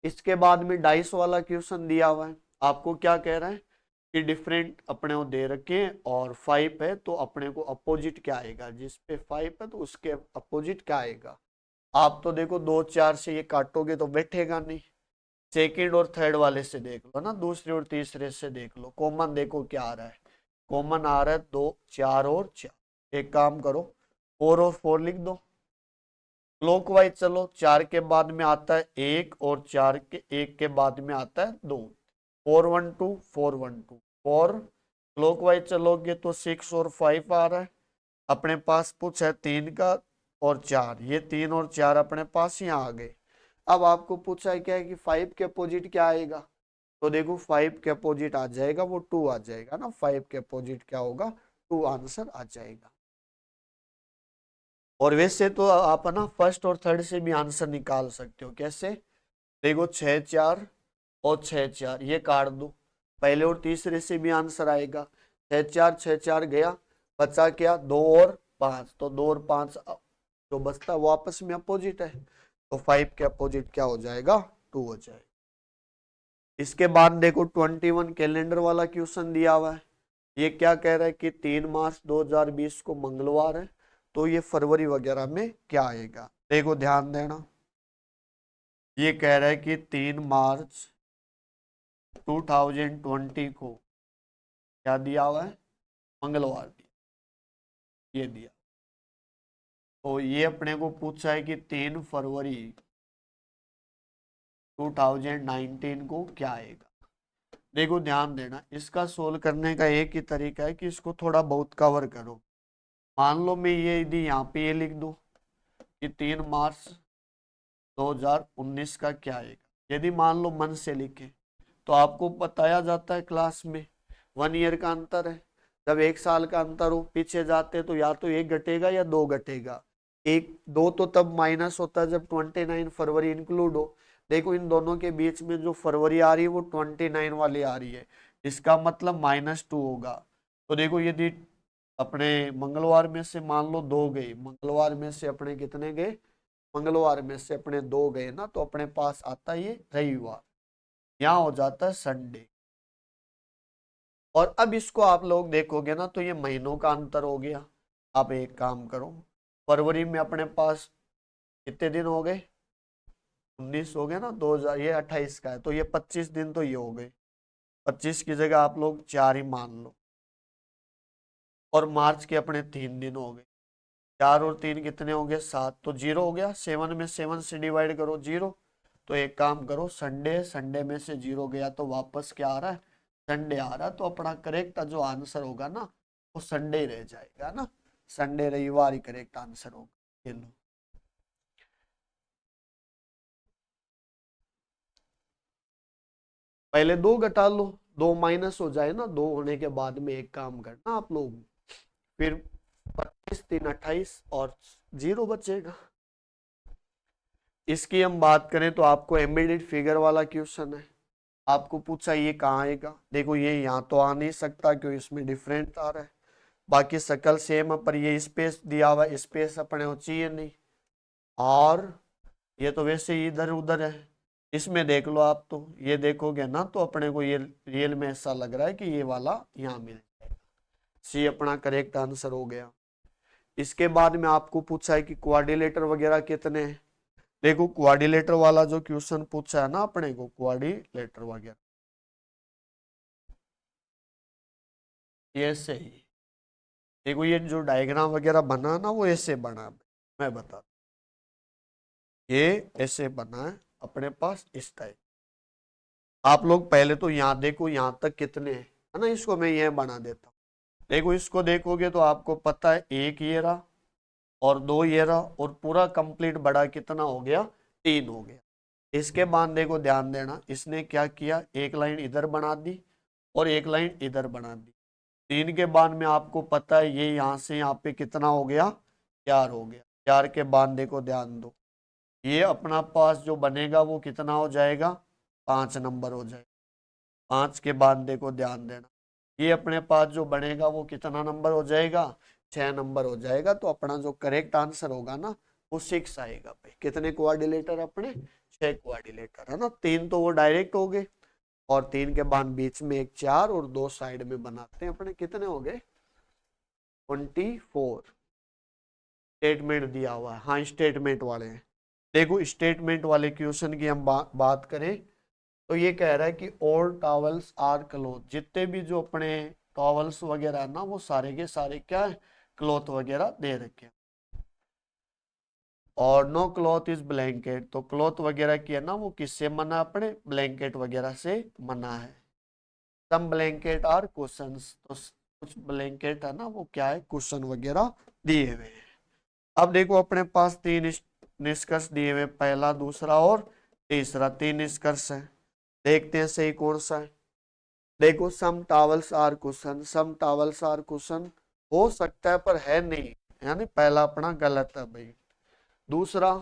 इसके बाद में डाइस वाला क्वेश्चन दिया हुआ है, आपको क्या कह रहा है कि डिफरेंट अपने को दे रखे हैं और 5 है, तो अपने को अपोजिट क्या आएगा, जिस पे 5 है तो उसके अपोजिट क्या आएगा। आप तो देखो 2 4 से ये काटोगे तो बैठेगा नहीं, सेकंड और थर्ड वाले से देख लो ना, दूसरे और तीसरे से देख लो, कॉमन देखो क्या आ रहा है, कॉमन आ रहा है 2 4 और 4, एक काम करो 4 और 4 लिख दो, क्लॉकवाइज चलो, 4 के बाद में आता है 1 और 4 के 1 के बाद में आता है 2, 4 1 2 4 1 2 4, क्लॉकवाइज चलोगे तो 6 और 5 आ रहा है, अपने पास पूछा है 3 का और 4, ये 3 और 4 अपने पास यहाँ आ गए। अब आपको पूछा है क्या है कि 5 के अपोजिट क्या आएगा, तो देखो 5 के अपोजिट आ जाएगा वो 2 आ जाएगा ना, 5 के अपोजिट क्या होगा 2 आंसर आ जाएगा। और वैसे तो आप ना फर्स्ट और थर्ड से भी आंसर निकाल सकते हो, कैसे, देखो 6 4 और 6 4 ये काट दो, पहले और तीसरे से भी आंसर आएगा, 6 4 गया, बचा क्या 2 और 5, तो 2 और 5 जो बचता वो आपस में अपोजिट है, तो 5 के अपोजिट क्या हो जाएगा 2 हो जाएगा। इसके बाद देखो 21 कैलेंडर वाला क्वेश्चन दिया हुआ है, ये क्या कह रहा है कि 3 मार्च 2020 को मंगलवार है, तो ये फरवरी वगैरह में क्या आएगा, देखो ध्यान देना, ये कह रहा है कि 3 मार्च 2020 को क्या दिया हुआ है, मंगलवार दिया, ये दिया, तो ये अपने को पूछा है कि 3 फरवरी 2019 को क्या आएगा। देखो ध्यान देना, इसका सोल्व करने का एक ही तरीका है कि इसको थोड़ा बहुत कवर करो। मान लो मैं ये यदि यहाँ पे ये लिख दूं कि 3 मार्च 2019 का क्या आएगा, यदि मान लो मन से लिखे तो आपको बताया जाता है क्लास में 1 ईयर का अंतर है, जब 1 साल का अंतर हो पीछे जाते तो या तो 1 घटेगा या 2 घटेगा। 1 2 तो तब माइनस होता है जब 29 फरवरी इंक्लूड हो। देखो इन दोनों के बीच में जो फरवरी आ रही है वो 29 वाली आ रही है, इसका मतलब -2 होगा। तो देखो यदि अपने मंगलवार में से मान लो 2 गए, मंगलवार में से अपने कितने गए, मंगलवार में से अपने 2 गए ना, तो अपने पास आता है ये रविवार, यहाँ हो जाता है संडे। और अब इसको आप लोग देखोगे ना तो ये महीनों का अंतर हो गया। आप एक काम करो, फरवरी में अपने पास कितने दिन हो गए, 19 हो गए ना, 2000 ये 28 का है तो ये 25 दिन तो ये हो गए, 25 की जगह आप लोग 4 ही मान लो। और मार्च के अपने 3 दिन हो गए, 4 और 3 कितने हो गए, 7, तो 0 हो गया। 7 में 7 से डिवाइड करो 0। तो एक काम करो, संडे, संडे में से 0 गया तो वापस क्या आ रहा है, संडे आ रहा है। तो अपना करेक्ट जो आंसर होगा ना वो संडे ही रह जाएगा ना, संडे रविवार ही करेक्ट आंसर होगा। ये लो, पहले 2 घटा लो, 2 माइनस हो जाए ना, 2 होने के बाद में एक काम करना आप लोग, फिर 25 3 28 और 0 बचेगा। इसकी हम बात करें तो आपको एम्बेडेड फिगर वाला क्वेश्चन है, आपको पूछा ये कहाँ आएगा। देखो ये यहाँ तो आ नहीं सकता क्योंकि इसमें डिफरेंट आ रहा है, बाकी शकल सेम है पर ये स्पेस दिया हुआ, स्पेस अपने को चाहिए नहीं, और ये तो वैसे ही इधर उधर है। इसमें देख लो आप, तो ये देखोगे ना तो अपने को ये रियल में ऐसा लग रहा है कि ये वाला यहाँ मिल जाएगा। सी अपना करेक्ट आंसर हो गया। इसके बाद में आपको पूछा है कि क्वाड्रिलेटर वगैरह कितने हैं। देखो क्वाड्रिलेटर वाला जो क्वेश्चन पूछा है ना अपने को, क्वाड्रिलेटर वगैरह ये ऐसे ही, देखो ये जो डायग्राम वगैरह बना ना वो ऐसे बना है, मैं बता, ये ऐसे बना है अपने पास इस टाइप। आप लोग पहले तो यहाँ देखो यहाँ तक कितने हैं, है ना, इसको मैं ये बना देता हूँ। देखो इसको देखोगे तो आपको पता है एक ये रहा और 2 ये रहा, और पूरा कंप्लीट बड़ा कितना हो गया, 3 हो गया। इसके बाद देखो ध्यान देना, इसने क्या किया, एक लाइन इधर बना दी और एक लाइन इधर बना दी। 3 के बाद में आपको पता है ये यहाँ से यहाँ पे कितना हो गया, 4 हो गया। 4 के बाद देखो ध्यान दो, ये अपना पास जो बनेगा वो कितना हो जाएगा, 5 नंबर हो जाएगा। 5 के बाद देखो ध्यान देना, ये अपने पास जो बनेगा वो कितना नंबर हो जाएगा, 6 नंबर हो जाएगा। तो अपना जो करेक्ट आंसर होगा ना वो 6 आएगा भाई। कितने कोऑर्डिनेटर अपने, 6 कोऑर्डिनेटर, है ना। 3 तो वो डायरेक्ट हो गए, और 3 के बाद बीच में एक 4 और 2 साइड में बनाते हैं अपने, कितने हो गए, 24। स्टेटमेंट दिया हुआ है, हाँ स्टेटमेंट वाले हैं। देखो स्टेटमेंट वाले क्वेश्चन की हम बात करें तो ये कह रहा है कि ऑल टॉवल्स आर क्लोथ, जितने भी जो अपने टॉवल्स वगैरह है ना वो सारे के सारे क्या है, क्लॉथ वगैरह दे रखे हैं। और नो क्लॉथ इज ब्लैंकेट, तो क्लॉथ वगैरह की है ना वो किससे मना, अपने ब्लैंकेट वगैरह से मना है। सम ब्लैंकेट आर कुशंस, तो कुछ ब्लैंकेट है ना वो क्या है, कुशन वगैरह दिए हुए हैं। अब देखो अपने पास 3 निष्कर्ष दिए हुए, पहला दूसरा और तीसरा, 3 निष्कर्ष है। देखते हैं सही कौन सा है। देखो some towels are cushions, some towels are cushions हो सकता है पर है नहीं, यानी पहला अपना गलत है भाई। दूसरा,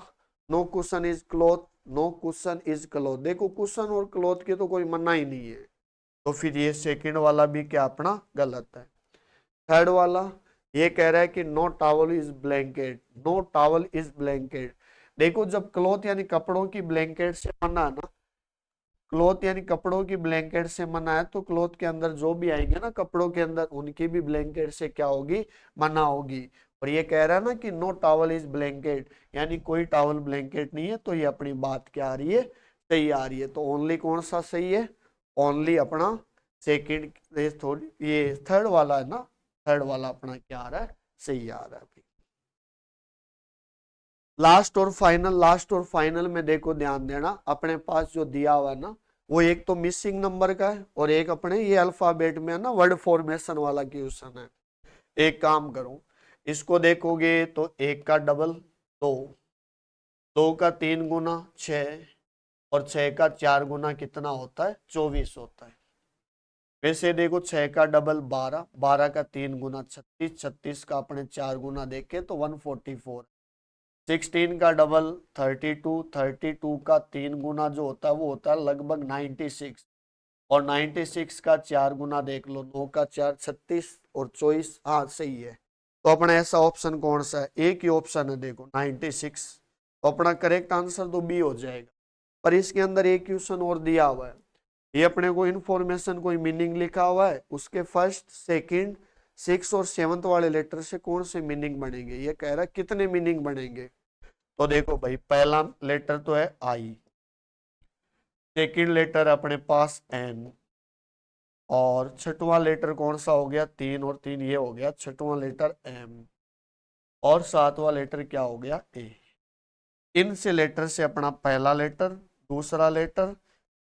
no cushion is cloth, no cushion is cloth, देखो कुशन और क्लॉथ की तो कोई मना ही नहीं है, तो फिर ये सेकंड वाला भी क्या अपना गलत है। थर्ड वाला ये कह रहा है कि no towel is blanket, no towel is blanket. देखो जब क्लॉथ यानी कपड़ों की ब्लैंकेट से मना है ना, क्लॉथ यानी कपड़ों की ब्लैंकेट से मना है, तो क्लॉथ के अंदर जो भी आएंगे ना कपड़ों के अंदर उनकी भी ब्लैंकेट से क्या होगी, मना होगी। और ये कह रहा है ना कि नो टॉवल इज ब्लैंकेट, यानी कोई टॉवल ब्लैंकेट नहीं है, तो ये अपनी बात क्या आ रही है, सही आ रही है। तो ओनली कौन सा सही है, ओनली अपना सेकंड, थोड़ी ये थर्ड वाला है ना, थर्ड वाला अपना क्या आ रहा है, सही आ रहा है। लास्ट और फाइनल, लास्ट और फाइनल में देखो ध्यान देना, अपने पास जो दिया हुआ है ना वो एक तो मिसिंग नंबर का है और एक अपने ये अल्फाबेट में है ना वर्ड फॉर्मेशन वाला क्वेश्चन है। एक काम करो, इसको देखोगे तो 1 का डबल 2, 2 का 3 गुना 6, और 6 का 4 गुना कितना होता है, 24 होता है। वैसे देखो 6 का डबल 12, 12 का 3 गुना 36, 36 का अपने 4 गुना देखे तो 144। 16 का डबल 32, 32 का 3 गुना जो होता है वो होता है लगभग 96, और 96 का 4 गुना देख लो, 9 का 4 36 और 24, हाँ सही है। तो अपना ऐसा ऑप्शन कौन सा है, एक ही ऑप्शन है देखो 96, तो अपना करेक्ट आंसर तो बी हो जाएगा। पर इसके अंदर एक क्वेश्चन और दिया हुआ है, ये अपने को इंफॉर्मेशन कोई मीनिंग लिखा हुआ है, उसके फर्स्ट सेकंड सिक्स और सेवंथ वाले लेटर से कौन से मीनिंग बनेंगे, ये कह रहा है कितने मीनिंग बनेंगे। तो देखो भाई पहला लेटर तो है आई, सेकंड लेटर अपने पास एन, और छठवां लेटर कौन सा हो गया, 3 और 3 ये हो गया छठवां लेटर एम, और सातवां लेटर क्या हो गया ए। इन से लेटर से अपना पहला लेटर, दूसरा लेटर,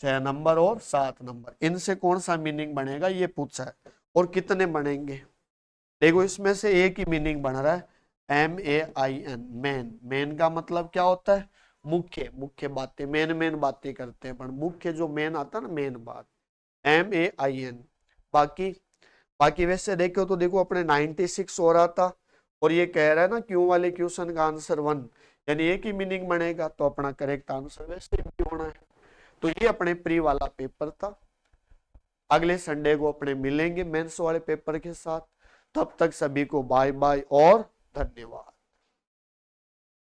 6 नंबर और 7 नंबर, इनसे कौन सा मीनिंग बनेगा ये पूछा है, और कितने बनेंगे। देखो इसमें से एक ही मीनिंग बन रहा है, MAIN, मेन। मेन का मतलब क्या होता है, मुख्य, मुख्य बातें, मेन बातें करते हैं, पर मुख्य जो मेन आता है ना, मेन बात, MAIN। बाकी बाकी वैसे देखो तो देखो अपने 96 हो रहा था, और ये कह रहा है ना क्यों वाले क्वेश्चन का आंसर 1, यानी एक ही मीनिंग बनेगा, तो अपना करेक्ट आंसर वैसे भी होना है। तो ये अपने प्री वाला पेपर था। अगले संडे को अपने मिलेंगे मेंस वाले पेपर के साथ। तब तक सभी को बाय बाय और धन्यवाद।